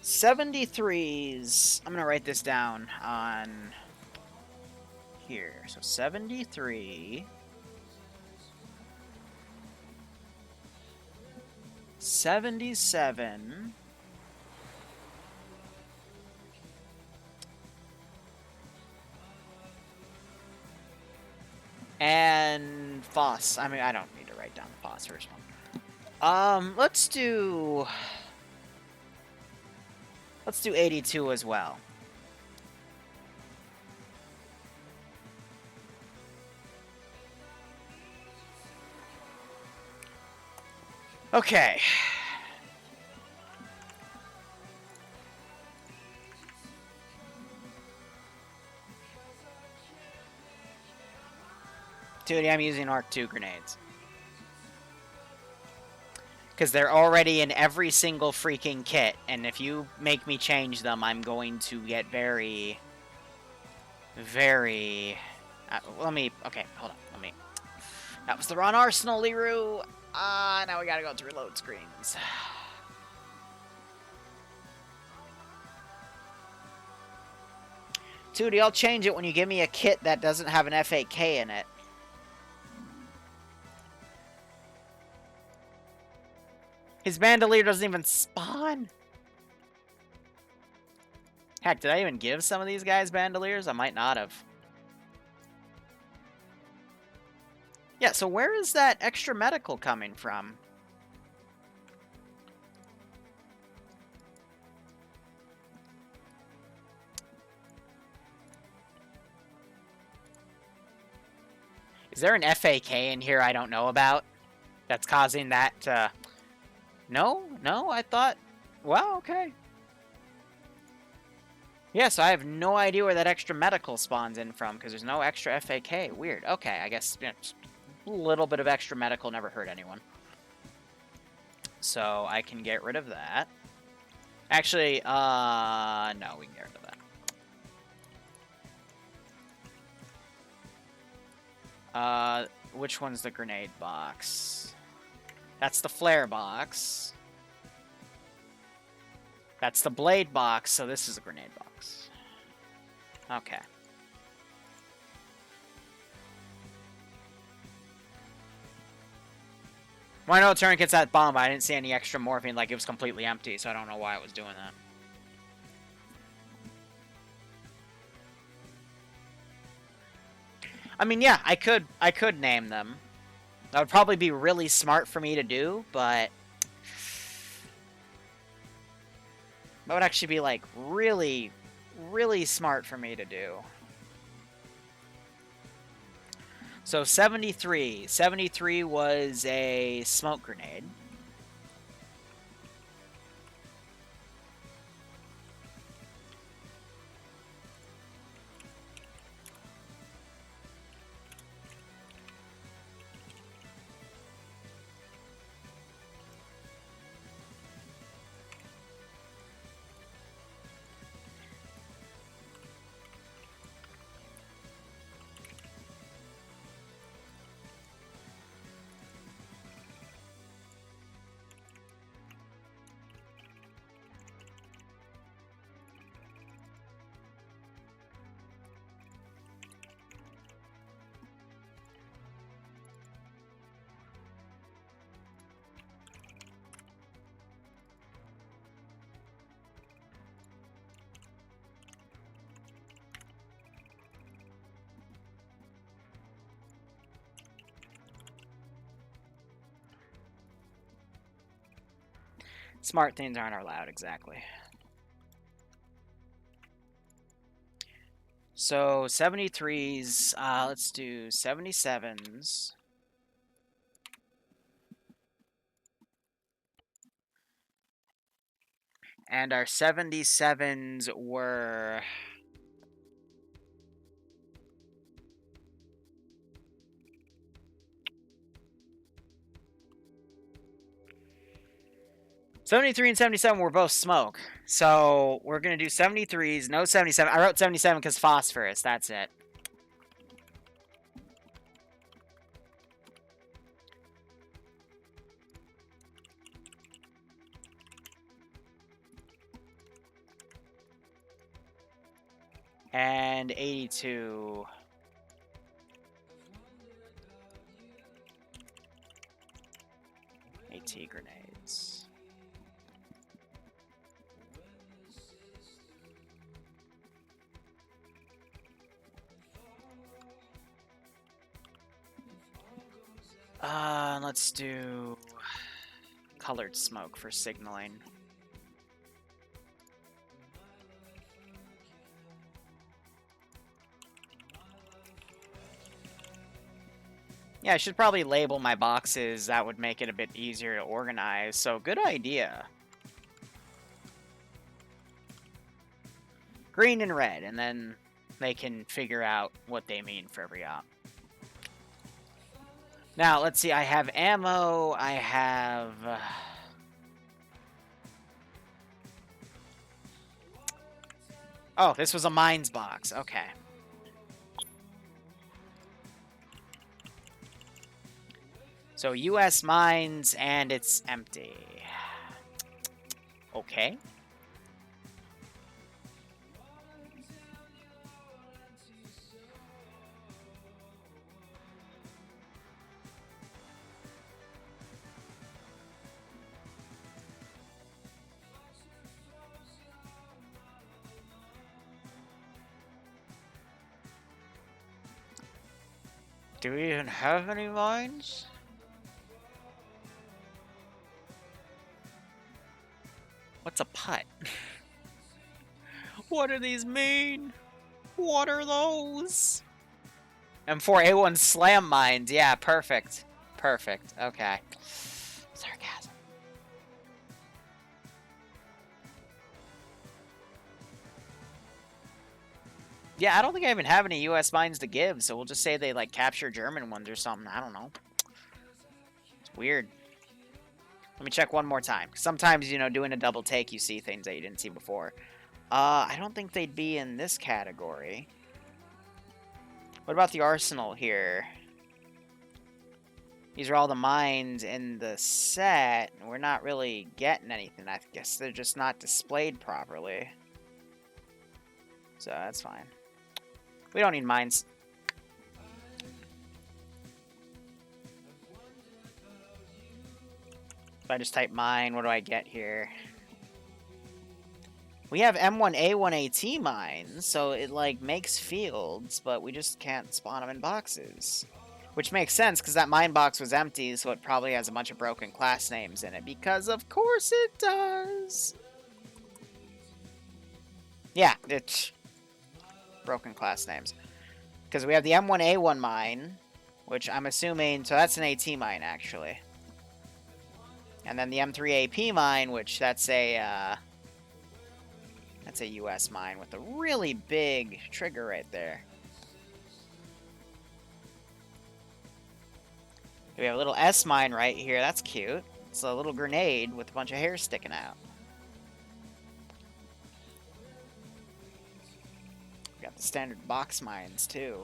73s. I'm going to write this down on here. So 73. 77. And Foss. I mean, I don't need to write down the phosphorus one. Let's do 82 as well. Okay. Dude, I'm using Arc 2 grenades. Because they're already in every single freaking kit, and if you make me change them, I'm going to get very... Okay, hold on, That was the wrong arsenal, Liru! Now we gotta go to reload screens. Tootie, I'll change it when you give me a kit that doesn't have an FAK in it. His bandolier doesn't even spawn. Heck, did I even give some of these guys bandoliers? I might not have. Yeah, so where is that extra medical coming from? Is there an FAK in here I don't know about? That's causing that, No, I thought... Well, okay. Yeah, so I have no idea where that extra medical spawns in from, because there's no extra FAK. Weird. Okay, I guess a little bit of extra medical never hurt anyone. So I can get rid of that. Actually, no, we can get rid of that. Which one's the grenade box? That's the flare box. That's the blade box, so this is a grenade box. Okay. Well, I know tourniquet's that bomb, but I didn't see any extra morphine, like it was completely empty, so I don't know why it was doing that. I mean, yeah, I could name them. That would probably be really smart for me to do, but... That would actually be, like, really, really smart for me to do. So, 73. 73 was a smoke grenade. Smart things aren't allowed, exactly. So 73s, let's do 77s. And our 77s were... '73 and 77 were both smoke. So we're going to do 73s, no 77. I wrote 77 because phosphorus, that's it. And 82. AT grenades. Let's do colored smoke for signaling. Yeah, I should probably label my boxes. That would make it a bit easier to organize. So, good idea. Green and red, and then they can figure out what they mean for every op. Now, let's see. I have ammo. I have... Oh, this was a mines box. Okay. So, U.S. mines, and it's empty. Okay. Do we even have any mines? What's a putt? What do these mean? What are those? M4A1 slam mines. Yeah, perfect. Perfect. Okay. Sarcasm. Yeah, I don't think I even have any US mines to give, so we'll just say they, like, capture German ones or something. I don't know. It's weird. Let me check one more time. Sometimes, you know, doing a double take, you see things that you didn't see before. I don't think they'd be in this category. What about the arsenal here? These are all the mines in the set. We're not really getting anything. I guess they're just not displayed properly. So that's fine. We don't need mines. If I just type mine, what do I get here? We have M1A1AT mines, so it, like, makes fields, but we just can't spawn them in boxes. Which makes sense, because that mine box was empty, so it probably has a bunch of broken class names in it, because of course it does! Yeah, it's broken class names. Because we have the M1A1 mine, which I'm assuming, so that's an AT mine, actually. And then the M3AP mine, which that's a US mine with a really big trigger right there. We have a little S mine right here. That's cute. It's a little grenade with a bunch of hair sticking out. We got the standard box mines, too.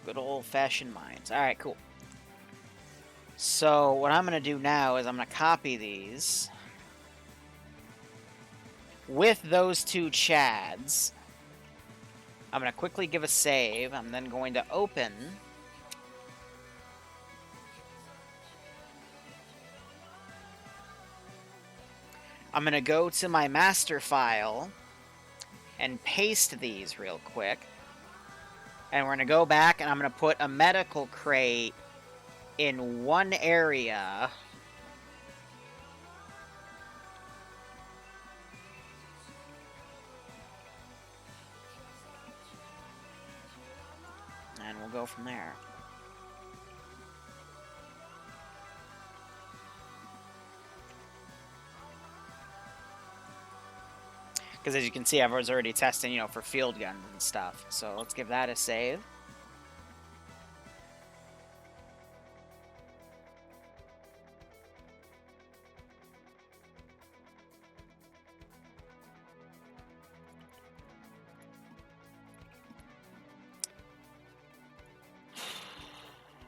Good old-fashioned mines. Alright, cool. So, what I'm going to do now is I'm going to copy these with those two chads. I'm going to quickly give a save. I'm then going to open. I'm going to go to my master file and paste these real quick. And we're going to go back, and I'm going to put a medical crate in one area. And we'll go from there. Because as you can see, I was already testing, you know, for field guns and stuff. So let's give that a save.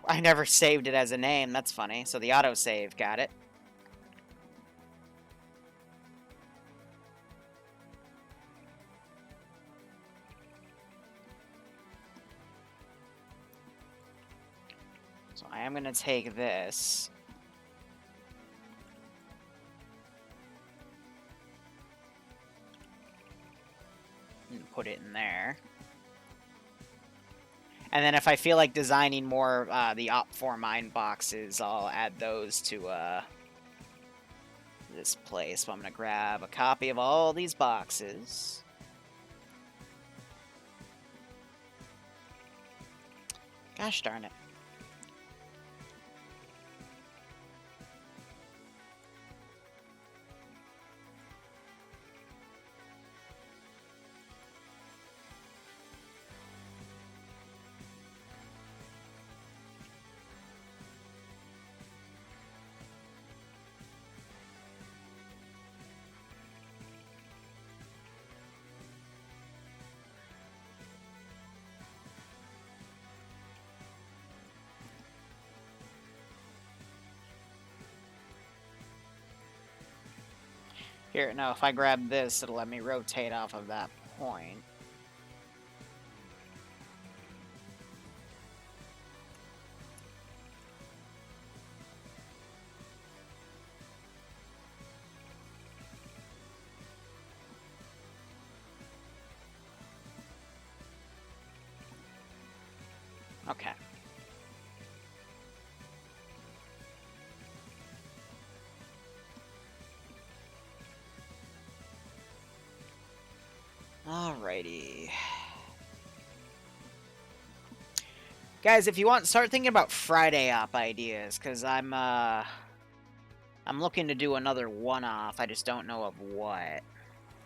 I never saved it as a name. That's funny. So the autosave, got it. So I am going to take this. And put it in there. And then if I feel like designing more the Op4 mine boxes, I'll add those to this place. So I'm going to grab a copy of all these boxes. Gosh darn it. Here, now if I grab this, it'll let me rotate off of that point. Okay. Alrighty. Guys, if you want, start thinking about Friday op ideas, because I'm looking to do another one-off. I just don't know of what.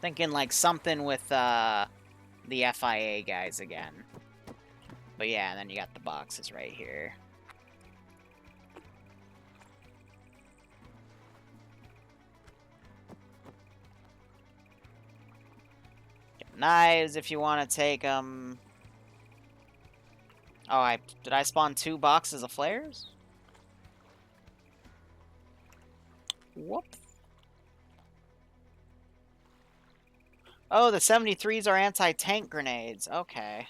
Thinking like something with the FIA guys again. But yeah, and then you got the boxes right here. Knives if you want to take them. Oh, did I spawn 2 boxes of flares? Whoop. Oh, the 73s are anti-tank grenades. Okay.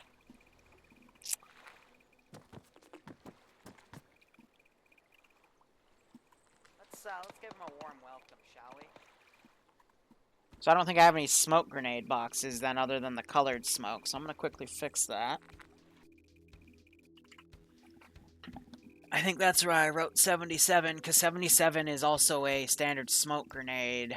Let's give him a warm welcome, shall we? So I don't think I have any smoke grenade boxes then other than the colored smoke. So I'm going to quickly fix that. I think that's where I wrote 77, because 77 is also a standard smoke grenade.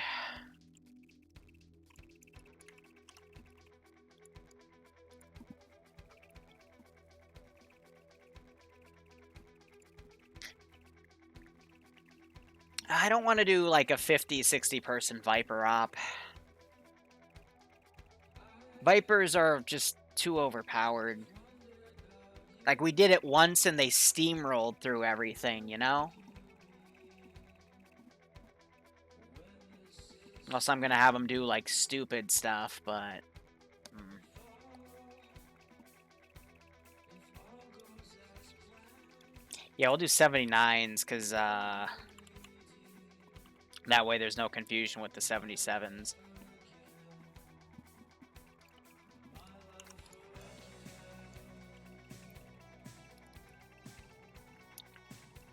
I don't want to do like a 50, 60 person Viper op. Vipers are just too overpowered. Like, we did it once and they steamrolled through everything, you know? Unless I'm gonna have them do, like, stupid stuff, but... Yeah, we'll do 79s, because, that way there's no confusion with the 77s.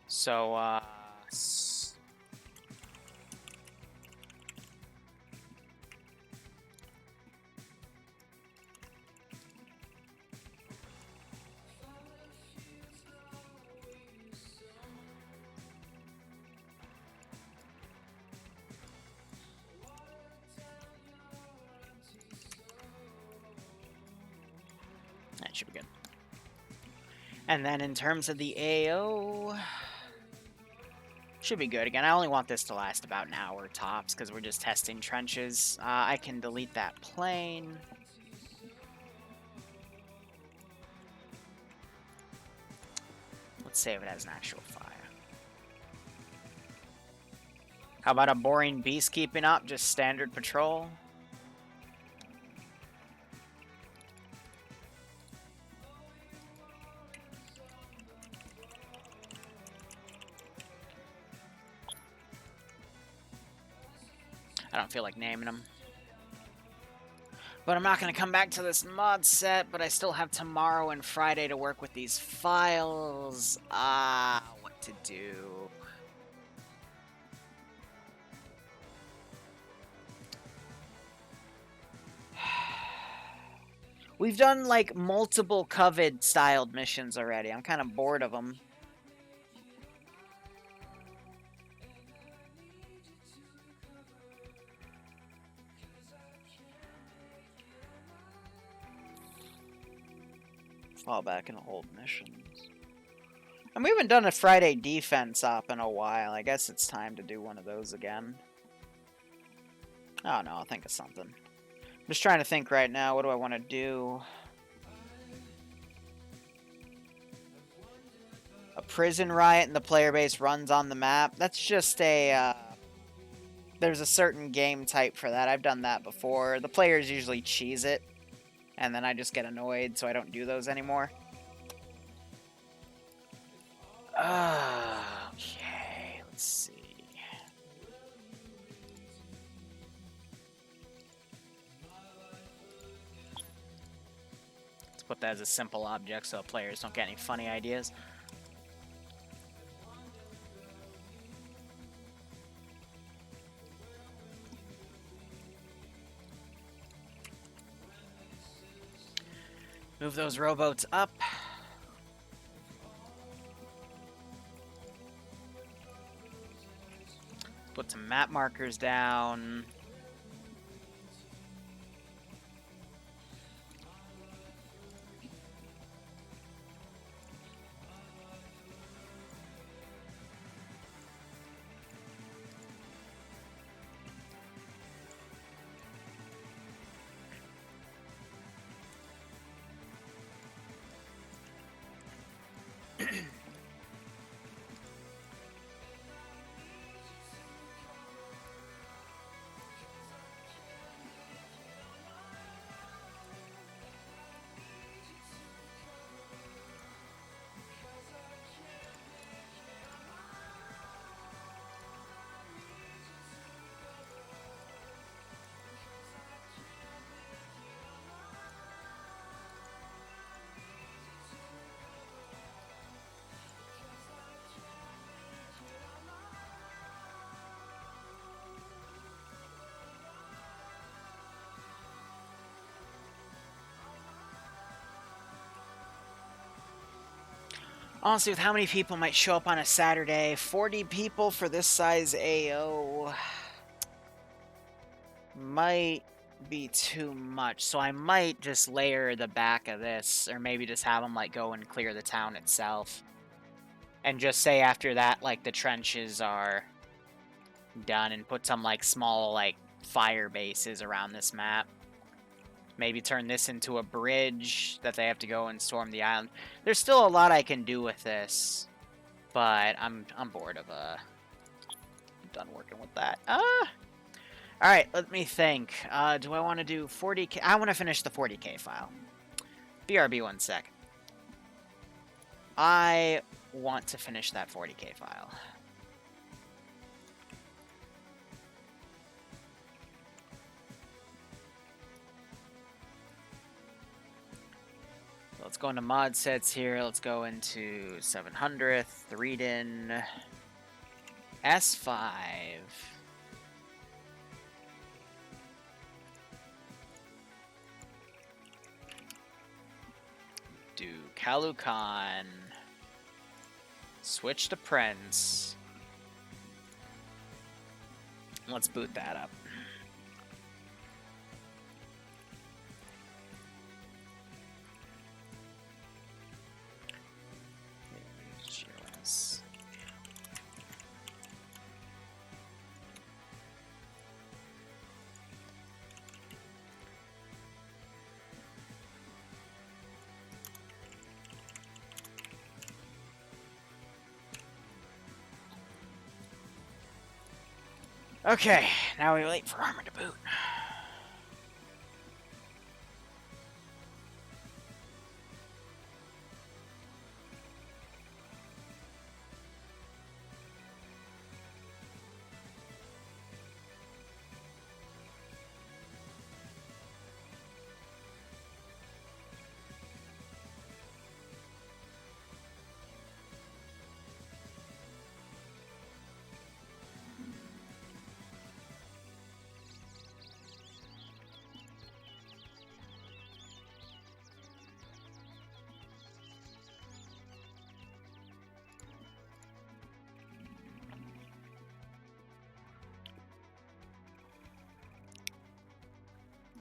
So, should be good. And then in terms of the AO, should be good. Again, I only want this to last about an hour tops because we're just testing trenches. I can delete that plane. Let's save it as an actual file. How about a boring beast keeping up? Just standard patrol. I don't feel like naming them. But I'm not going to come back to this mod set, but I still have tomorrow and Friday to work with these files. What to do? We've done, like, multiple COVID-styled missions already. I'm kind of bored of them. Fall back in old missions. And we haven't done a Friday defense op in a while. I guess it's time to do one of those again. Oh no, I'll think of something. I'm just trying to think right now. What do I want to do? A prison riot and the player base runs on the map. That's just a... there's a certain game type for that. I've done that before. The players usually cheese it. And then I just get annoyed, so I don't do those anymore. Okay, let's see. Let's put that as a simple object so players don't get any funny ideas. Move those rowboats up. Put some map markers down. Honestly, with how many people might show up on a Saturday, 40 people for this size AO might be too much. So I might just layer the back of this, or maybe just have them like go and clear the town itself. And just say after that, like, the trenches are done, and put some like small like fire bases around this map. Maybe turn this into a bridge that they have to go and storm the island. There's still a lot I can do with this, but I'm bored of I'm done working with that. Alright, let me think. Do I want to do 40k? I want to finish the 40k file. BRB 1 sec. I want to finish that 40k file. Let's go into mod sets here. Let's go into 700th, read in S5. Do Kalukan. Switch to Prince. Let's boot that up. Okay, now we wait for armor to boot.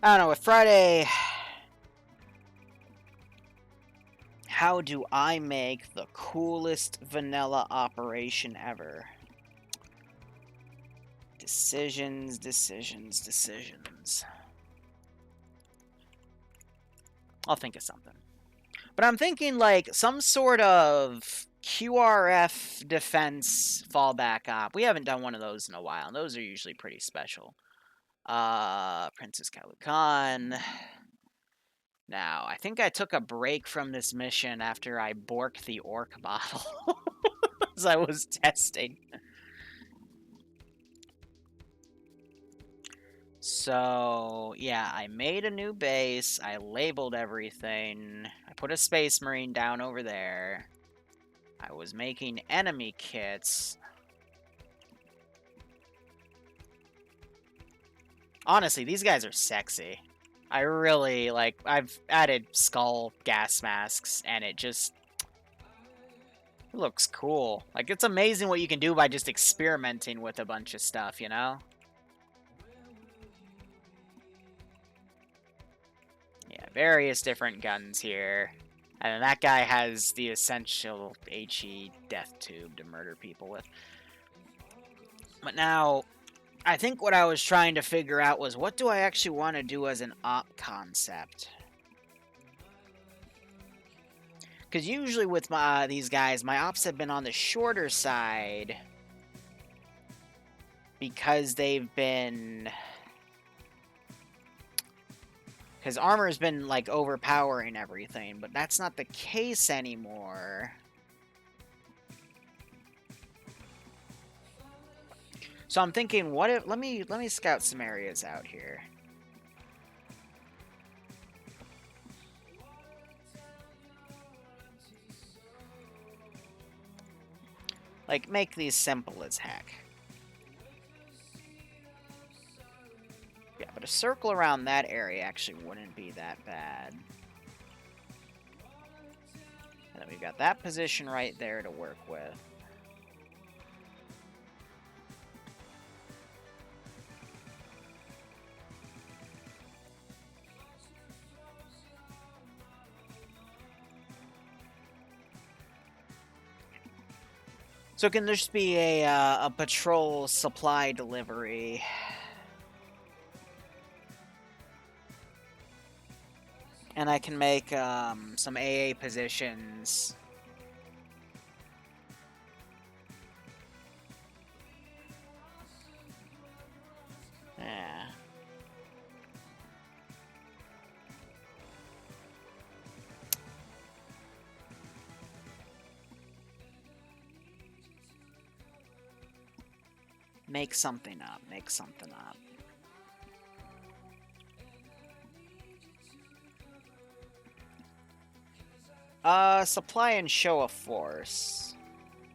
I don't know, with Friday, how do I make the coolest vanilla operation ever? Decisions, decisions, decisions. I'll think of something. But I'm thinking, like, some sort of QRF defense fallback op. We haven't done one of those in a while, and those are usually pretty special. Princess Kalukan. Now, I think I took a break from this mission after I borked the orc bottle as I was testing. So, yeah, I made a new base, I labeled everything, I put a Space Marine down over there, I was making enemy kits. Honestly, these guys are sexy. I really, like, I've added skull gas masks, and it just looks cool. Like, it's amazing what you can do by just experimenting with a bunch of stuff, you know? Yeah, various different guns here. And then that guy has the essential HE death tube to murder people with. But now, I think what I was trying to figure out was, what do I actually want to do as an op concept? Because usually with these guys, my ops have been on the shorter side because they've been... Because armor's been, like, overpowering everything, but that's not the case anymore. So I'm thinking, what if... Let me scout some areas out here. Like, make these simple as heck. Yeah, but a circle around that area actually wouldn't be that bad. And then we've got that position right there to work with. So can there just be a patrol supply delivery? And I can make some AA positions. Yeah. Make something up. Make something up. Supply and show of force.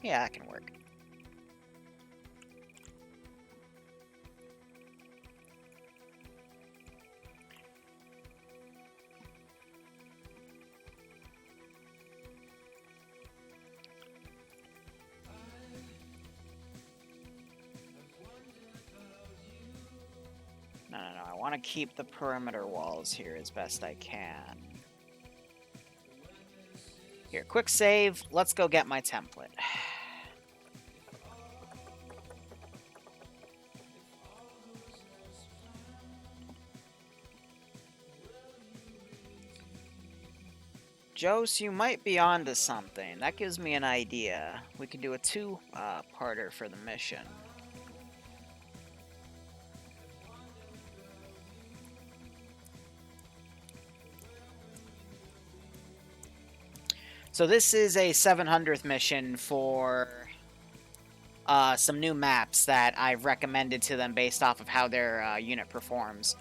Yeah, that can work. No, I want to keep the perimeter walls here as best I can. Here, quick save. Let's go get my template. Jose, you might be onto something. That gives me an idea. We could do a two-parter for the mission. So this is a 700th mission for some new maps that I've recommended to them based off of how their unit performs.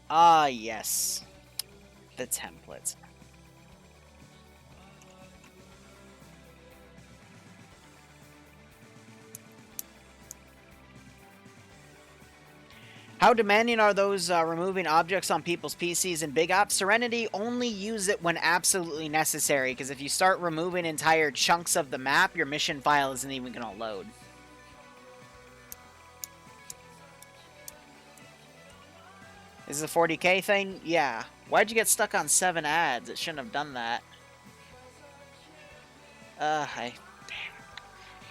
Ah, yes. The templates. How demanding are those removing objects on people's PCs in Big Ops? Serenity, only use it when absolutely necessary, because if you start removing entire chunks of the map, your mission file isn't even going to load. Is this a 40k thing? Yeah. Why'd you get stuck on 7 ads? It shouldn't have done that.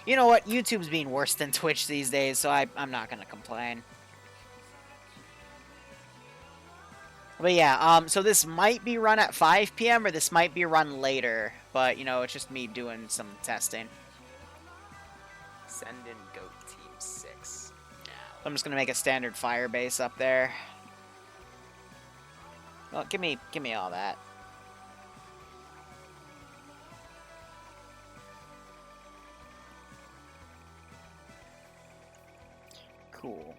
You know what? YouTube's being worse than Twitch these days, so I'm not going to complain. But yeah, so this might be run at 5 p.m. or this might be run later. But, you know, it's just me doing some testing. Send in Goat Team 6 now. I'm just going to make a standard fire base up there. Well, give me all that. Cool.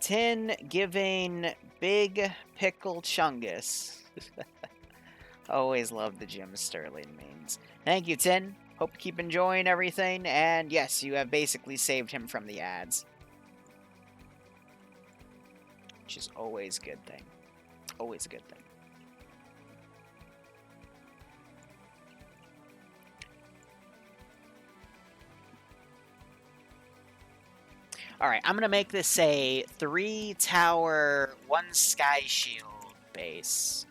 10 giving Big Pickle Chungus. Always love the Jim Sterling memes. Thank you, Tin. Hope you keep enjoying everything. And yes, you have basically saved him from the ads. Which is always a good thing. Always a good thing. Alright, I'm going to make this a 3-tower, 1 sky shield base.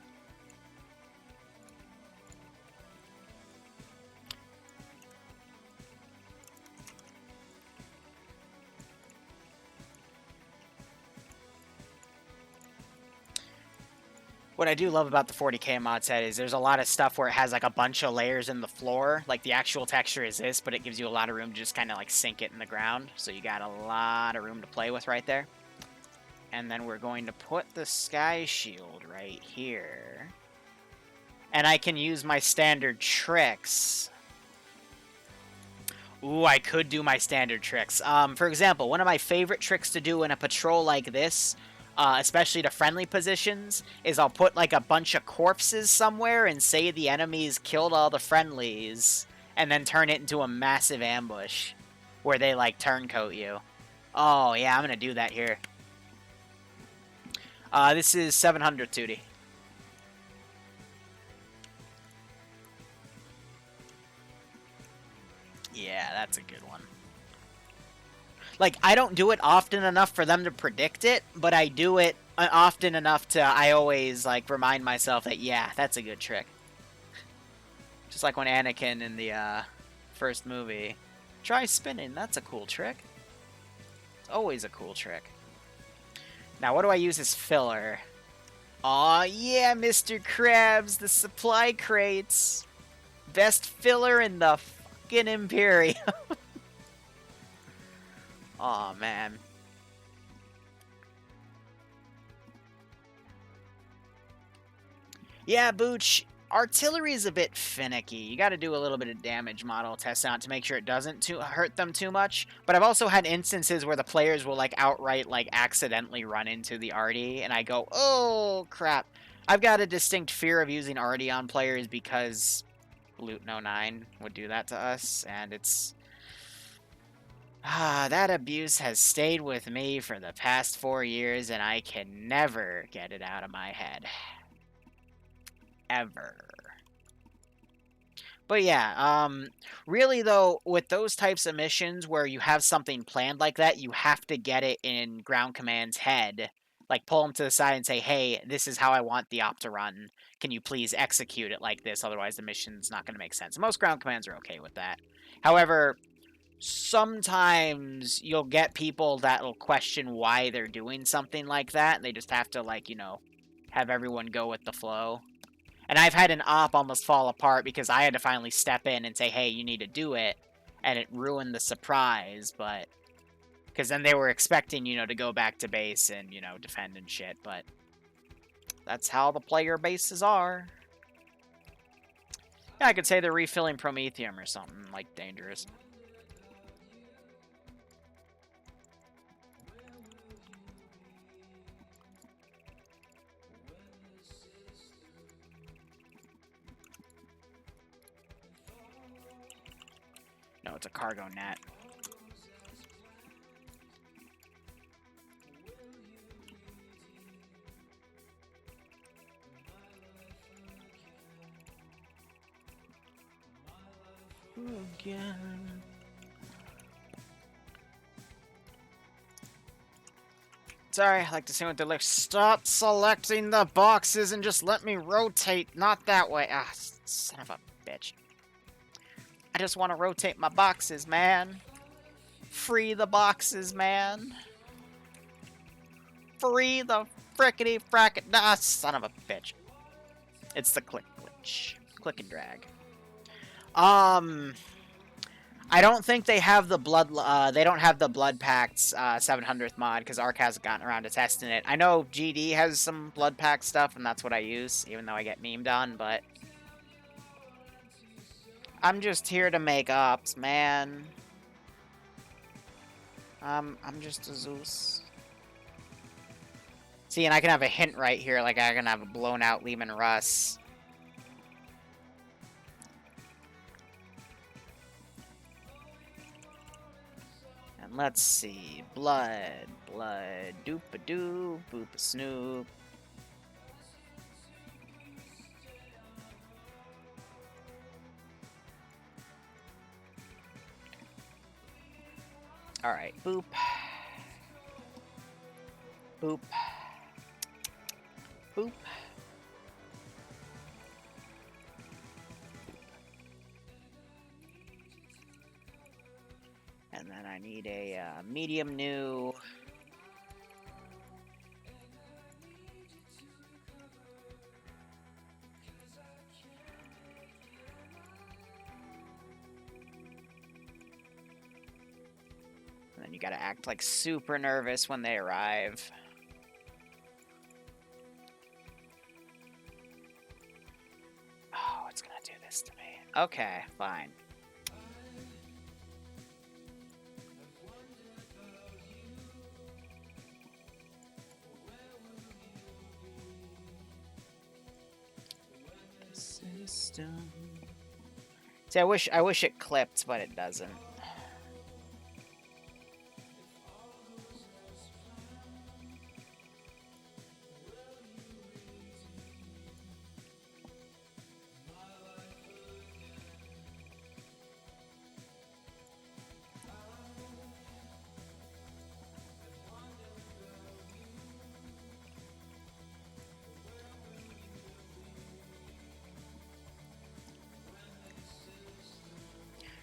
What I do love about the 40k mod set is there's a lot of stuff where it has like a bunch of layers in the floor. Like the actual texture is this, but it gives you a lot of room to just kind of like sink it in the ground. So you got a lot of room to play with right there. And then we're going to put the sky shield right here. And I can use my standard tricks. Ooh, I could do my standard tricks. For example, one of my favorite tricks to do in a patrol like this, especially to friendly positions, is I'll put like a bunch of corpses somewhere and say the enemies killed all the friendlies, and then turn it into a massive ambush where they like turncoat you. Oh yeah, I'm gonna do that here. This is 700 2D. Yeah, that's a good one. Like, I don't do it often enough for them to predict it, but I do it often enough to, I always, like, remind myself that, yeah, that's a good trick. Just like when Anakin in the, first movie. Try spinning, that's a cool trick. It's always a cool trick. Now, what do I use as filler? Aw, yeah, Mr. Krabs, the supply crates. Best filler in the fucking Imperium. Aw, man. Yeah, Booch, artillery is a bit finicky. You got to do a little bit of damage model test out to make sure it doesn't hurt them too much. But I've also had instances where the players will, like, outright, like, accidentally run into the arty, and I go, oh, crap. I've got a distinct fear of using arty on players because Luton 09 would do that to us, and it's... that abuse has stayed with me for the past 4 years, and I can never get it out of my head. Ever. But yeah, really though, with those types of missions where you have something planned like that, you have to get it in Ground Command's head. Like, pull him to the side and say, hey, this is how I want the op to run. Can you please execute it like this? Otherwise, the mission's not going to make sense. Most Ground Commands are okay with that. However, sometimes you'll get people that'll question why they're doing something like that, and they just have to, like, you know, have everyone go with the flow. And I've had an op almost fall apart because I had to finally step in and say, hey, you need to do it, and it ruined the surprise, but Because then they were expecting, you know, to go back to base and, you know, defend and shit, but that's how the player bases are. Yeah, I could say they're refilling Prometheum or something, like, dangerous. No, it's a cargo net. Again. Sorry, I like to see what they look. Stop selecting the boxes and just let me rotate. Not that way. Ah, son of a bitch. I just want to rotate my boxes, man. Free the boxes, man. Free the frickety fracket. Ah, son of a bitch. It's the click glitch. Click and drag. I don't think they have the blood. They don't have the Blood Pact's 700th mod because Ark hasn't gotten around to testing it. I know GD has some Blood Pact stuff, and that's what I use, even though I get memed on. But I'm just here to make ups, man. I'm just a Zeus. See, and I can have a hint right here, like I can have a blown out Lehman Russ. And let's see. Blood. Doop-a-doo. Boop-a-snoop. Alright. Boop. Boop. Boop. And then I need a medium new. And then you gotta act like super nervous when they arrive. Oh, it's gonna do this to me. Okay, fine. System. See, I wish it clipped, but it doesn't.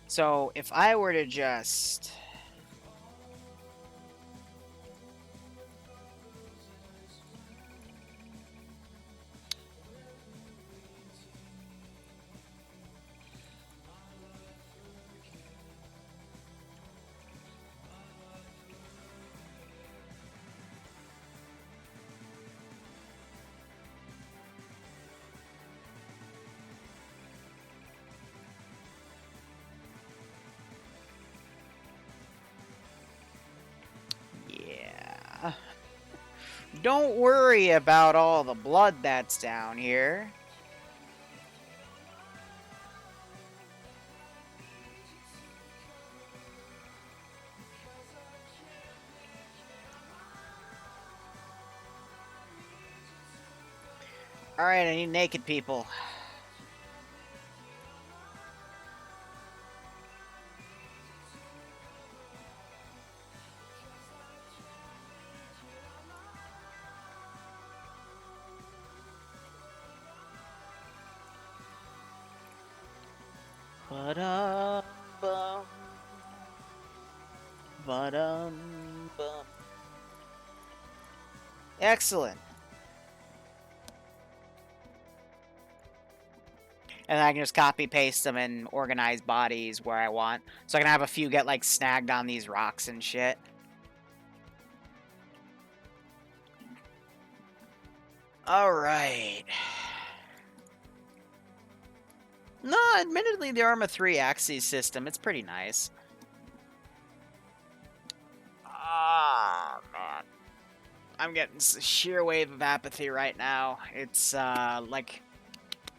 So, if I were to just... Yeah. Don't worry about all the blood that's down here. Alright, I need naked people. Ba-dum-bum. Ba-dum-bum. Excellent. And I can just copy paste them and organize bodies where I want. So I can have a few get like snagged on these rocks and shit. Alright. No, admittedly, the Arma 3 Axis system, it's pretty nice. Ah, man. I'm getting a sheer wave of apathy right now. It's, like,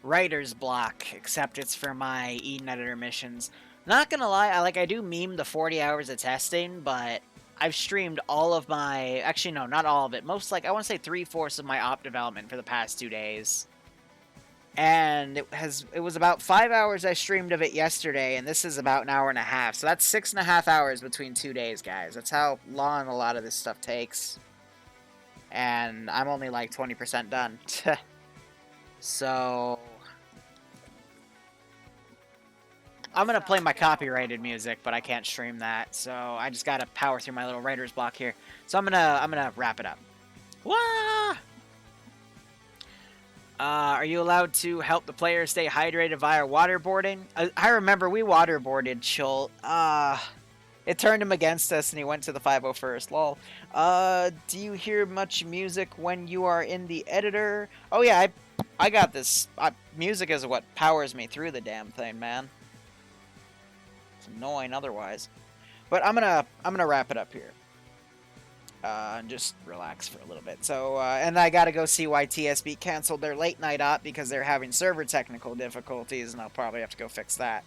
writer's block, except it's for my Eden Editor missions. Not gonna lie, I do meme the 40 hours of testing, but I've streamed all of my... Actually, no, not all of it. Most, like, I want to say 3/4 of my op development for the past 2 days. And it was about 5 hours I streamed of it yesterday, and this is about an hour and a half. So that's 6.5 hours between 2 days, guys. That's how long a lot of this stuff takes. And I'm only like 20% done. So I'm gonna play my copyrighted music, but I can't stream that, so I just gotta power through my little writer's block here. So I'm gonna wrap it up. Wah! Are you allowed to help the player stay hydrated via waterboarding? I remember we waterboarded Schult. It turned him against us and he went to the 501st. Lol. Do you hear much music when you are in the editor? Oh yeah, I got this. Music is what powers me through the damn thing, man. It's annoying otherwise. But I'm gonna wrap it up here. And just relax for a little bit. So, and I gotta go see why TSB canceled their late night op because they're having server technical difficulties, and I'll probably have to go fix that.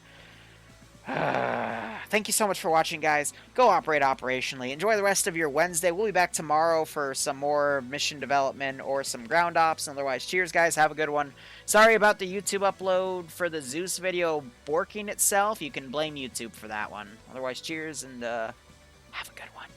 Thank you so much for watching, guys. Go operate operationally. Enjoy the rest of your Wednesday. We'll be back tomorrow for some more mission development or some ground ops. Otherwise, cheers, guys. Have a good one. Sorry about the YouTube upload for the Zeus video borking itself. You can blame YouTube for that one. Otherwise, cheers, and have a good one.